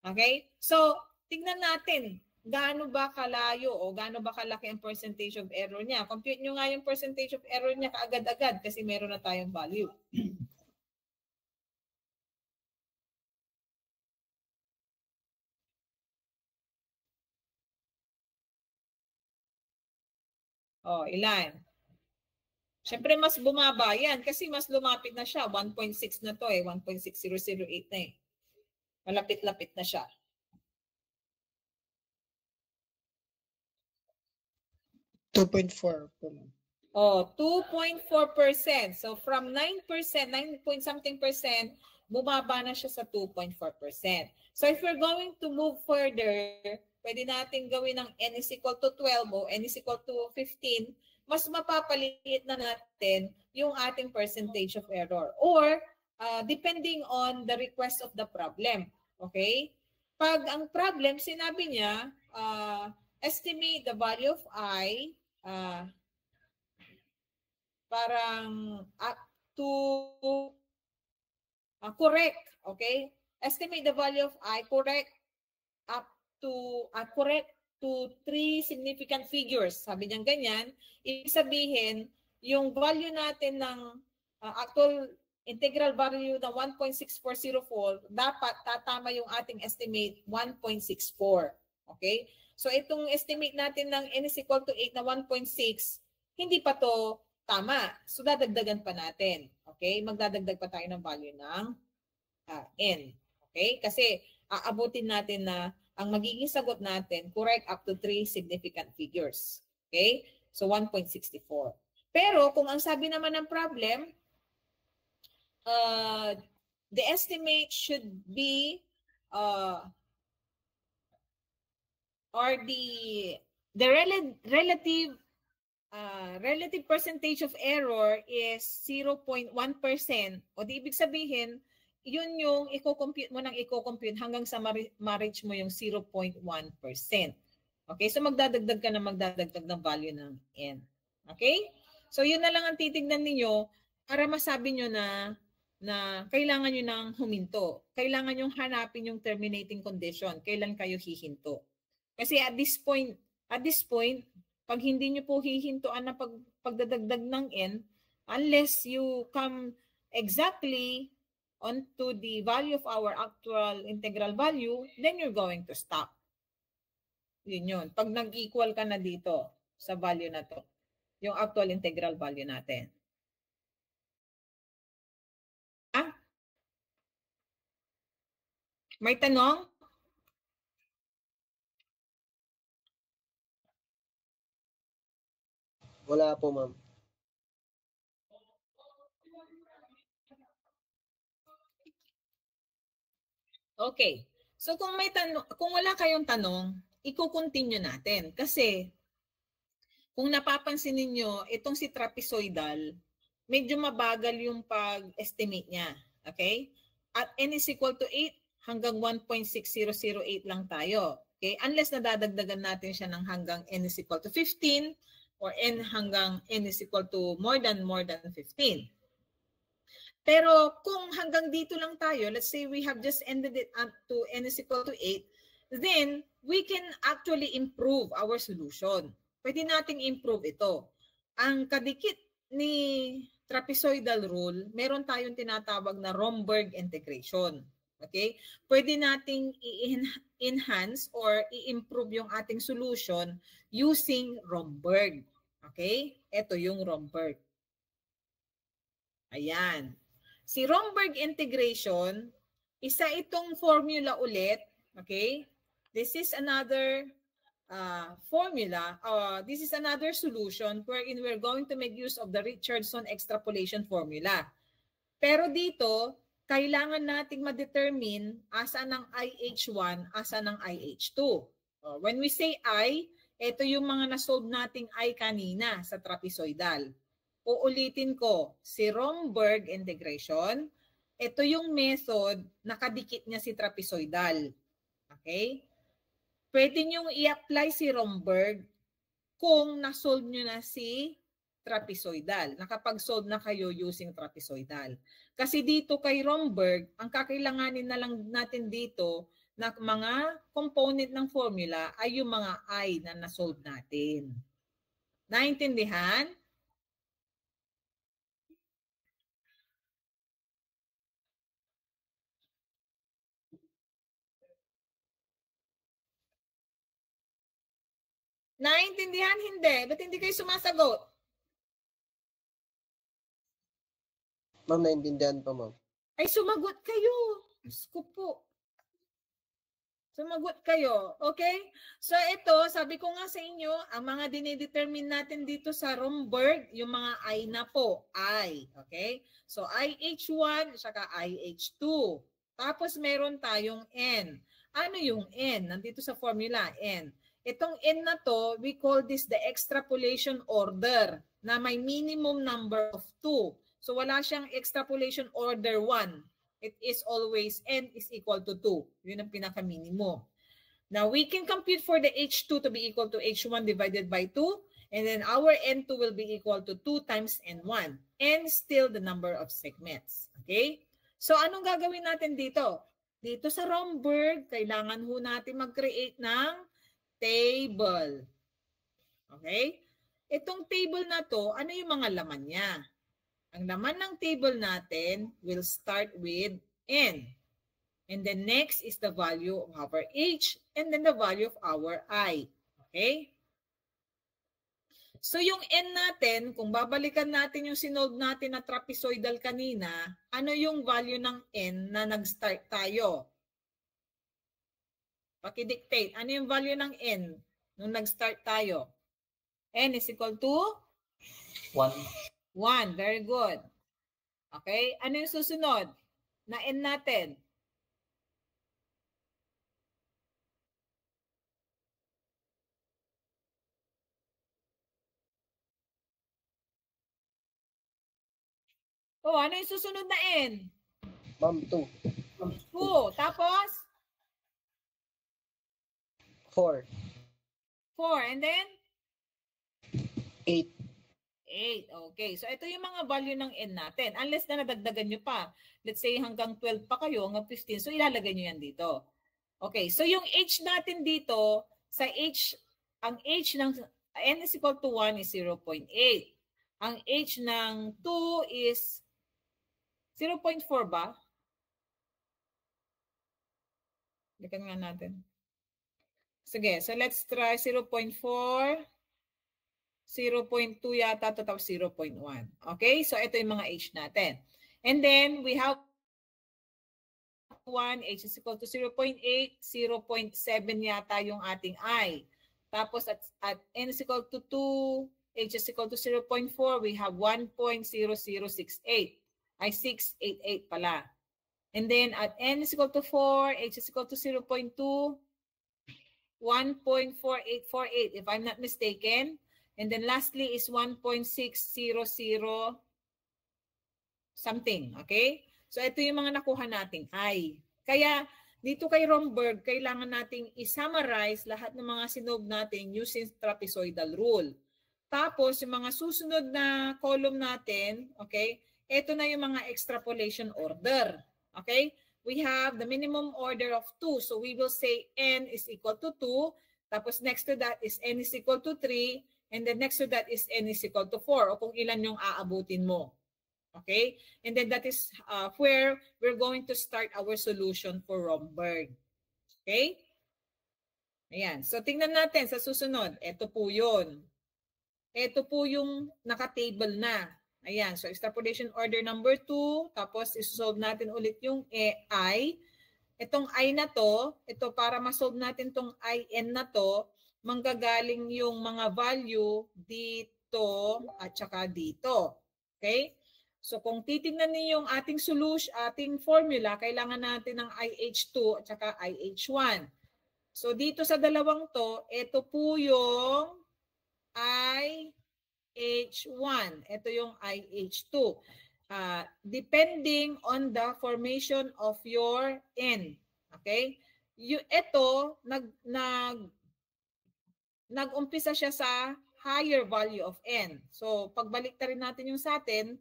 S1: Okay? So, tignan natin gaano ba kalayo o gaano ba kalaki ang percentage of error niya. Compute nyo nga yung percentage of error niya kaagad-agad kasi meron na tayong value. Ilan? Siyempre mas bumaba yan kasi mas lumapit na siya. 1.6 na to 1.6008 na Malapit-lapit na siya. Oh, 2.4%. So from 9%, 9-point-something percent, bumaba na siya sa 2.4%. So if we're going to move further, pwede natin gawin ng n is equal to 12 o n is equal to 15, mas mapapaliit na natin yung ating percentage of error. Or, depending on the request of the problem. Okay? Pag ang problem, sinabi niya, estimate the value of I, parang up to correct, okay? Estimate the value of I, correct up to, correct to 3 significant figures. Sabi niyan ganyan, ibig sabihin, yung value natin ng actual integral value na 1.6404, dapat tatama yung ating estimate 1.64. Okay? So itong estimate natin ng n is equal to 8 na 1.6, hindi pa to tama. So dadagdagan pa natin. Okay? Magdadagdag pa tayo ng value ng n. Okay? Kasi aabutin natin na ang magiging sagot natin, correct up to 3 significant figures. Okay? So 1.64. Pero kung ang sabi naman ng problem, the estimate should be or the relative percentage of error is 0.1%. O di ibig sabihin, yun yung i-compute mo ng i-compute hanggang sa ma-reach mo yung 0.1%. Okay? So magdadagdag ka na magdadagdag ng value ng n. Okay? So yun na lang ang titignan ninyo para masabi nyo na kailangan nyo nang huminto. Kailangan nyo hanapin yung terminating condition. Kailan kayo hihinto. Kasi at this point, pag hindi nyo po hihintoan na pagdadagdag ng n, unless you come exactly onto the value of our actual integral value, then you're going to stop. Yun yun. Pag nag-equal ka na dito sa value na to, yung actual integral value natin. May tanong?
S3: Wala po, ma'am.
S1: Okay. So kung may tanong, kung wala kayong tanong, i-continue natin kasi kung napapansin niyo, itong si trapezoidal, medyo mabagal yung pag-estimate niya, okay? At n is equal to 8 hanggang 1.6008 lang tayo. Okay? Unless nadadagdagan natin siya ng hanggang n is equal to 15 or n hanggang n is equal to more than 15. Pero kung hanggang dito lang tayo, let's say we have just ended it up to n is equal to 8, then we can actually improve our solution. Pwede nating improve ito. Ang kadikit ni trapezoidal rule, meron tayong tinatawag na Romberg integration. Okay? Pwede nating i-enhance or i-improve yung ating solution using Romberg. Okay? Ito yung Romberg. Ayan. Si Romberg integration, isa itong formula ulit. Okay? This is another formula. This is another solution wherein we're going to make use of the Richardson extrapolation formula. Pero dito, kailangan nating ma-determine asan ang IH1, asan ang IH2. When we say I, ito yung mga na-solve nating I kanina sa trapezoidal. Uulitin ko, si Romberg integration, ito yung method na kadikit niya si trapezoidal. Okay? Pwede nyo i-apply si Romberg kung na-solve nyo na si trapezoidal. Nakapag-solve na kayo using trapezoidal. Kasi dito kay Romberg, ang kakailanganin na lang natin dito na mga component ng formula ay yung mga I na na-solve natin. Naintindihan? Naintindihan? Hindi. Ba't hindi kayo sumasagot?
S3: Ma'am, naintindihan po, ma'am.
S1: Ay, sumagot kayo. Diyos ko po. Sumagot kayo. Okay? So ito, sabi ko nga sa inyo, ang mga dinedetermine natin dito sa Romberg, yung mga I na po. I. Okay? So IH1, saka IH2. Tapos meron tayong N. Ano yung N? Nandito sa formula, N. Itong N na to, we call this the extrapolation order na may minimum number of 2. So wala siyang extrapolation order 1. It is always n is equal to 2. Yun ang pinaka-minimum. Now, we can compute for the H2 to be equal to H1 divided by 2. And then our N2 will be equal to 2 times N1. N still the number of segments. Okay? So, anong gagawin natin dito? Dito sa Romberg, kailangan ho natin mag-create ng table. Okay? Itong table na to, ano yung mga laman niya? Ang laman ng table natin will start with N. And then next is the value of our H and then the value of our I. Okay? So yung N natin, kung babalikan natin yung sinolve natin na trapezoidal kanina, ano yung value ng N na nag-start tayo? Pakidictate. Ano yung value ng N nung nag-start tayo? N is equal to?
S2: 1.
S1: 1. Very good. Okay? Ano yung susunod na N natin? Oh, ano yung susunod na N?
S3: Ma'am, 2.
S1: 2. Tapos?
S3: 4.
S1: 4. And then?
S3: 8.
S1: 8. Okay. So, ito yung mga value ng N natin. Unless na nadagdagan nyo pa. Let's say hanggang 12 pa kayo, hanggang 15. So, ilalagay nyo yan dito. Okay. So, yung H natin dito, sa H, ang H ng N is equal to 1 is 0.8. Ang H ng 2 is 0.4 ba? Likan nga natin. Sige, so let's try 0.4, 0.2 yata, tapos 0.1. Okay, so ito yung mga H natin. And then we have 1, H is equal to 0.8, 0.7 yata yung ating I. Tapos at N is equal to 2, H is equal to 0.4, we have 1.0068. Ay 688 pala. And then at N is equal to 4, H is equal to 0.2, 1.4848 if I'm not mistaken. And then lastly is 1.600 something. Okay? So ito yung mga nakuha nating I. Kaya dito kay Romberg, kailangan nating i-summarize lahat ng mga sinolve natin using trapezoidal rule. Tapos yung mga susunod na column natin, okay? Ito na yung mga extrapolation order. Okay? We have the minimum order of 2. So we will say N is equal to 2. Tapos next to that is N is equal to 3. And then next to that is N is equal to 4. O kung ilan yung aabutin mo. Okay? And then that is where we're going to start our solution for Romberg. Okay? Ayan. So tingnan natin sa susunod. Ito po yun. Ito po yung naka-table na. Ayan, so extrapolation order number 2, tapos isolve natin ulit yung I. Itong I na to, ito para ma-solve natin itong IN na to, manggagaling yung mga value dito at saka dito. Okay? So kung titingnan niyo yung ating solution, ating formula, kailangan natin ng IH2 at saka IH1. So dito sa dalawang to, ito po yung IH1. Ito yung IH2. Depending on the formation of your N. Okay? Ito, nag-umpisa siya sa higher value of N. So, pagbalik ta rin natin yung sa atin,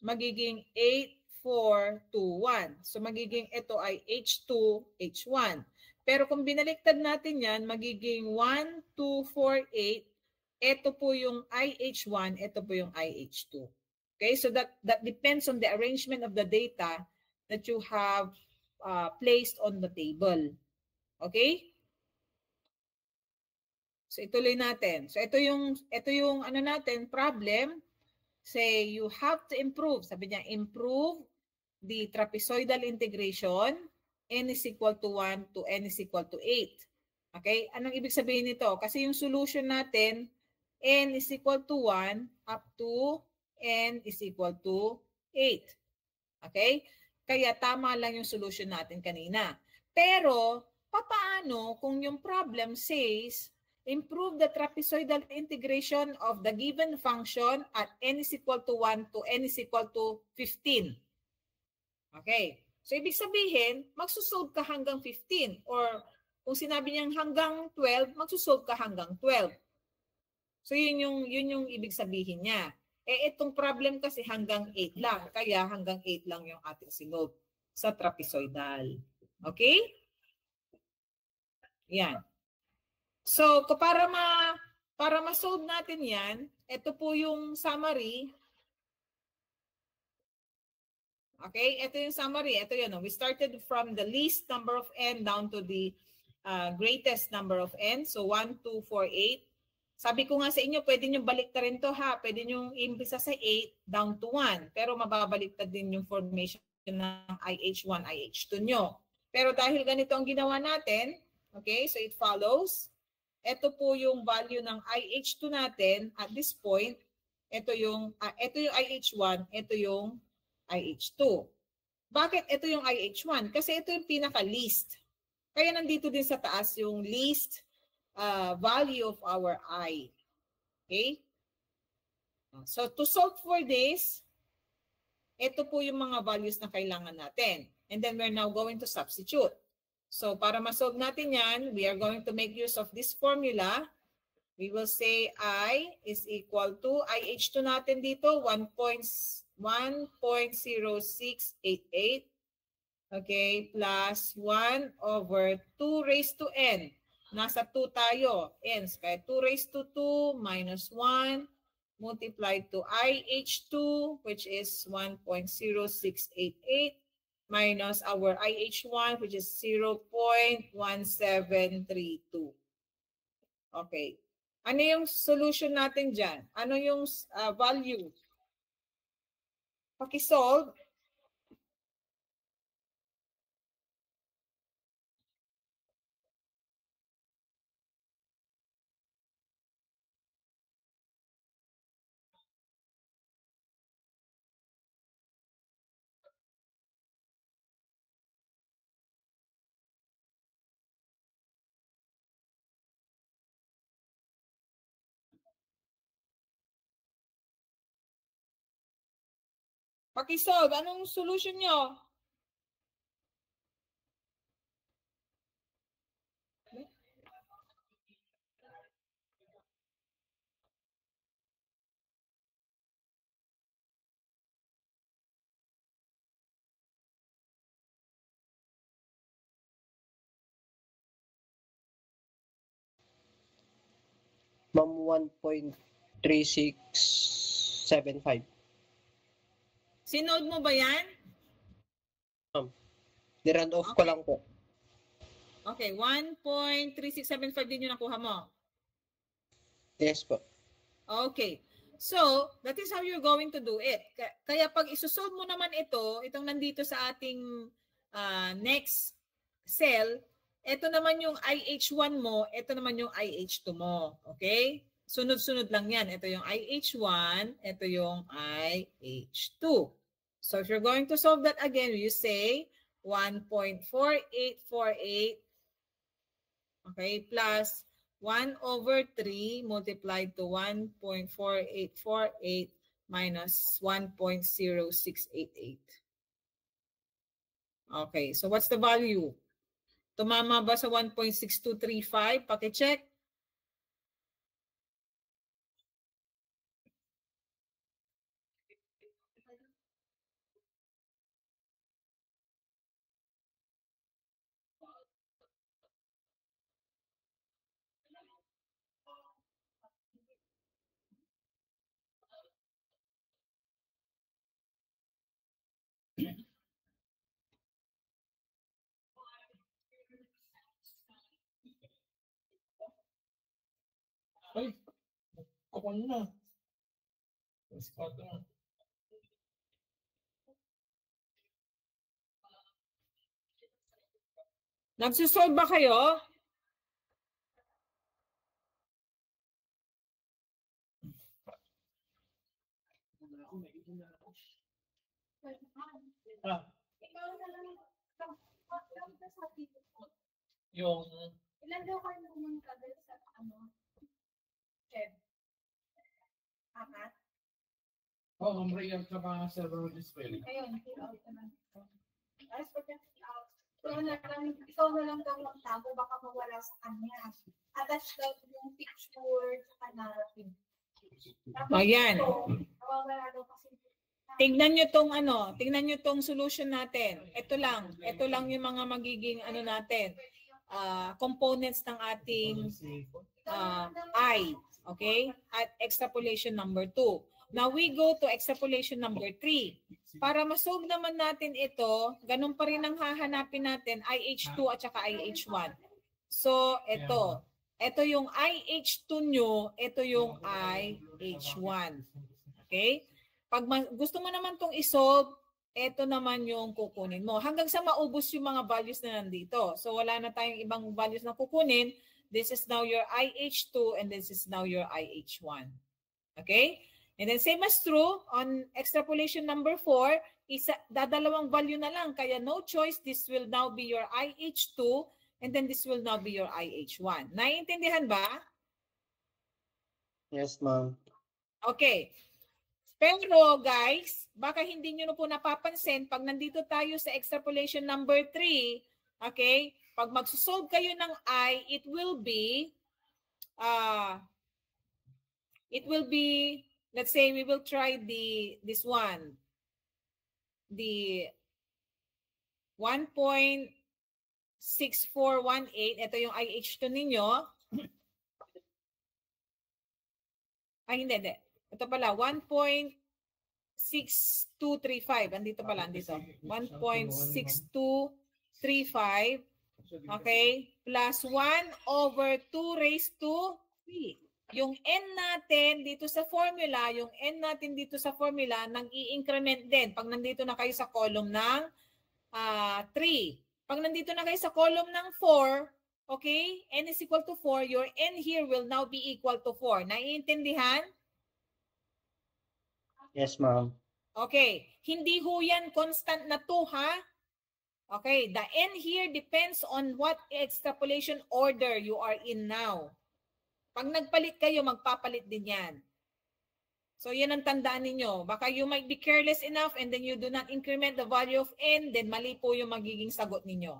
S1: magiging 8, 4, 2, 1. So, magiging ito ay H2, H1. Pero kung binaliktad natin yan, magiging 1, 2, 4, 8. Ito po yung IH1, ito po yung IH2. Okay, so that depends on the arrangement of the data that you have placed on the table. Okay? So ituloy natin. So ito yung ano natin, problem. Say you have to improve. Sabi niya, improve the trapezoidal integration. N is equal to 1 to N is equal to 8. Okay? Anong ibig sabihin nito? Kasi yung solution natin, N is equal to 1 up to N is equal to 8. Okay? Kaya tama lang yung solution natin kanina. Pero, papaano kung yung problem says, improve the trapezoidal integration of the given function at N is equal to 1 to N is equal to 15. Okay? So, ibig sabihin, magsusolve ka hanggang 15. Or, kung sinabi niyang hanggang 12, magsusolve ka hanggang 12. So, yun yung ibig sabihin niya. Eh, itong problem kasi hanggang 8 lang. Kaya hanggang 8 lang yung ating sinold sa trapezoidal. Okay? Yan. So, para ma-solve natin yan, ito po yung summary. Okay? Ito yung summary. Ito yun. We started from the least number of n down to the greatest number of n. So, 1, 2, 4, 8. Sabi ko nga sa inyo, pwede nyo baliktarin to ha. Pwede nyo imbisa sa 8 down to 1. Pero mababaliktad din yung formation ng IH1, IH2 nyo. Pero dahil ganito ang ginawa natin, okay, so it follows, ito po yung value ng IH2 natin at this point, ito yung IH1, ito yung IH2. Bakit ito yung IH1? Kasi ito yung pinaka-least. Kaya nandito din sa taas yung least value of our I. Okay? So to solve for this, ito po yung mga values na kailangan natin. And then we're now going to substitute. So para ma-solve natin yan, we are going to make use of this formula. We will say I is equal to, IH2 natin dito, 1.0688. Okay, plus 1 over 2 raised to n. Nasa 2 tayo. N. Kaya 2 raised to 2 minus 1 multiplied to IH2, which is 1.0688 minus our IH1, which is 0.1732. Okay. Ano yung solution natin dyan? Ano yung value? Pakisolve. Pakisolve. Anong solution nyo?
S3: Ma'am, 1.3675.
S1: Sinode mo ba yan?
S3: Ni-round off ko lang po.
S1: Okay, 1.3675 din yung nakuha mo.
S3: Yes po.
S1: Okay. So, that is how you're going to do it. Kaya pag isusolve mo naman ito, itong nandito sa ating next cell, ito naman yung IH1 mo, ito naman yung IH2 mo. Okay? Sunod-sunod lang yan. Ito yung IH1, ito yung IH2. So, if you're going to solve that again, you say 1.4848, okay, plus 1 over 3 multiplied to 1.4848 minus 1.0688. Okay, so what's the value? Tumama ba sa 1.6235? Paki-check.
S5: Ay, ako na.
S1: Nagsusolve ba kayo?
S5: Yung
S6: ilan daw kayo pumunta sa Cheb? Apat?
S5: real sa mga server display.
S6: Ayun, fill out naman. As for fill out, ikaw na lang daw magtago, baka mawala sa kanya. Attach daw yung picture sa narrative.
S1: Ayan.
S6: wala daw kasi.
S1: Tingnan nyo tong tingnan nyo tong solution natin. Ito lang yung mga magiging natin, components ng ating I, okay? At extrapolation number 2. Now we go to extrapolation number 3. Para masolve naman natin ito, ganun pa rin ang hahanapin natin, IH2 at saka IH1. So, ito yung IH2 nyo, ito yung IH1. Okay? Pag gusto mo naman itong isolve, ito naman yung kukunin mo. Hanggang sa maubos yung mga values na nandito. So wala na tayong ibang values na kukunin. This is now your IH2 and this is now your IH1. Okay? And then same as true on extrapolation number 4, dadalawang value na lang. Kaya no choice, this will now be your IH2 and then this will now be your IH1. Naiintindihan ba?
S2: Yes, ma'am.
S1: Okay. Pero guys, baka hindi nyo na po napapansin, pag nandito tayo sa extrapolation number 3, okay, pag magsusolve kayo ng I, it will be, let's say we will try this one, the 1.6418, ito yung IH2 ninyo. Ay, hindi. Ito pala, 1.6235. Andito pala, andito. 1.6235. Okay? Plus 1/2 raised to 3. Yung n natin dito sa formula, nag-i-increment din. Pag nandito na kayo sa column ng 3. Pag nandito na kayo sa column ng 4, okay? N is equal to 4. Your n here will now be equal to 4. Naiintindihan?
S2: Yes, ma'am.
S1: Okay. Hindi ho yan constant na 2, ha? Okay. The n here depends on what extrapolation order you are in now. Pag nagpalit kayo, magpapalit din yan. So, yan ang tandaan ninyo. Baka you might be careless enough and then you do not increment the value of n, then mali po yung magiging sagot ninyo.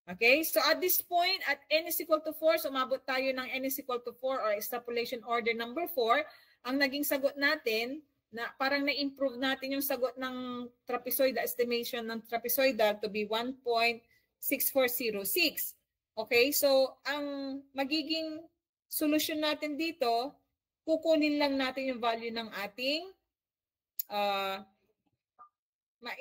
S1: Okay? So, at this point, at n is equal to 4, so umabot tayo ng n is equal to 4 or extrapolation order number 4, ang naging sagot natin, na parang na-improve natin yung sagot ng trapezoidal estimation ng trapezoidal to be 1.6406. Okay? So, ang magiging solution natin dito, kukunin lang natin yung value ng ating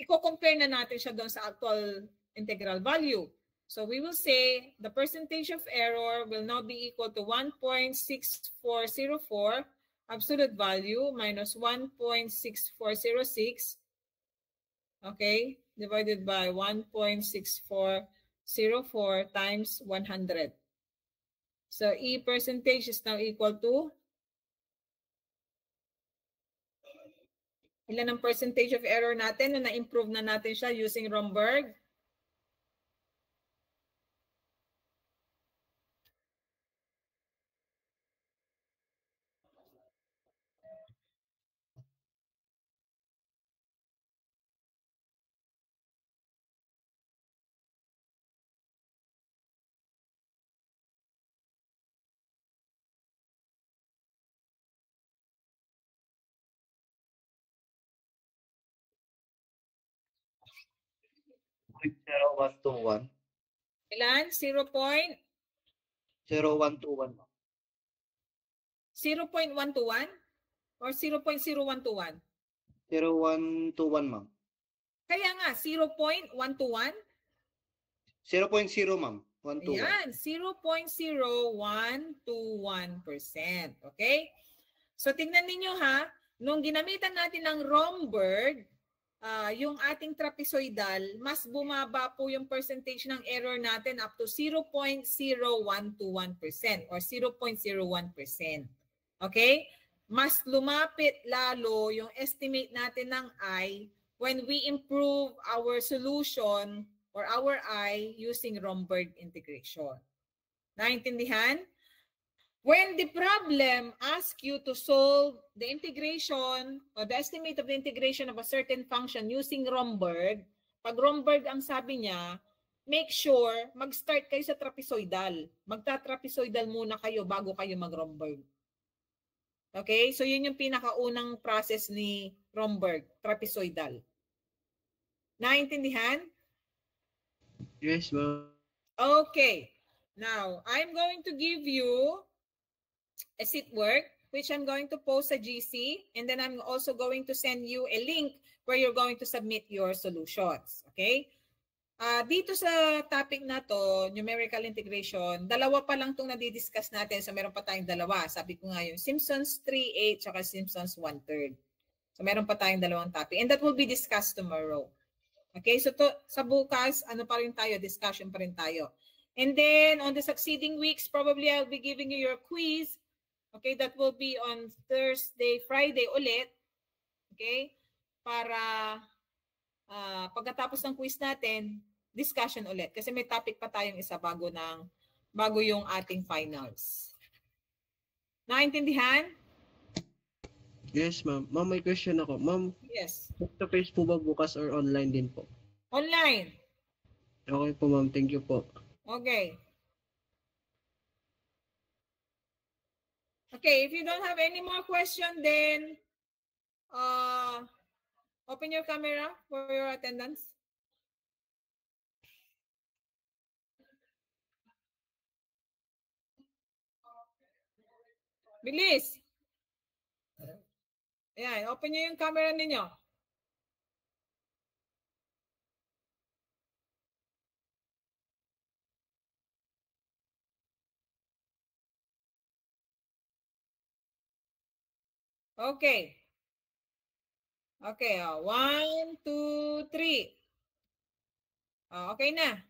S1: i-compare na natin siya doon sa actual integral value. So, we will say the percentage of error will now be equal to 1.6404 absolute value minus 1.6406, okay, divided by 1.6404 times 100. So, E percentage is now equal to, ilan ang percentage of error natin na na-improve na natin siya using Romberg?
S2: .0121.
S1: Ilan? 0.121
S2: 0121.
S1: or 0.0121?
S2: 0121, ma'am.
S1: Kaya nga, 0.121?
S2: 0.0, ma'am. 121.
S1: Ayan, 0.0121%. Okay? So, tingnan ninyo ha, nung ginamitan natin ng Romberg, yung ating trapezoidal, mas bumaba po yung percentage ng error natin up to 0.0121% or 0.01%. Okay? Mas lumapit lalo yung estimate natin ng I when we improve our solution or our I using Romberg integration. Naintindihan? When the problem asks you to solve the integration or the estimate of the integration of a certain function using Romberg, pag Romberg ang sabi niya, make sure mag-start kayo sa trapezoidal. Magta-trapezoidal muna kayo bago kayo mag-Romberg. Okay? So yun yung pinakaunang process ni Romberg, trapezoidal. Naintindihan?
S3: Yes, ma'am.
S1: Okay. Now, I'm going to give you a seat work, which I'm going to post sa GC, and then I'm also going to send you a link where you're going to submit your solutions. Okay? Dito sa topic na to, numerical integration, dalawa pa lang itong nadidiscuss natin. So meron pa tayong dalawa. Sabi ko nga yung Simpsons 3/8 at Simpsons 1/3. So meron pa tayong dalawang topic. And that will be discussed tomorrow. Okay, so sa bukas, ano pa rin tayo, discussion pa rin tayo. And then on the succeeding weeks, probably I'll be giving you your quiz. Okay, that will be on Thursday, Friday ulit. Okay, para pagkatapos ng quiz natin, discussion ulit. Kasi may topic pa tayong isa bago yung ating finals. Naintindihan?
S3: Yes, ma'am. Ma'am, may question ako. Ma'am,
S1: Yes.
S3: face-to-face po ba bukas or online din po?
S1: Online.
S3: Okay po, ma'am. Thank you po.
S1: Okay. Okay, if you don't have any more question, then open your camera for your attendance. Bilis. Ayan, open nyo yung camera ninyo. Okay. Okay, 1, 2, 3. Okay na.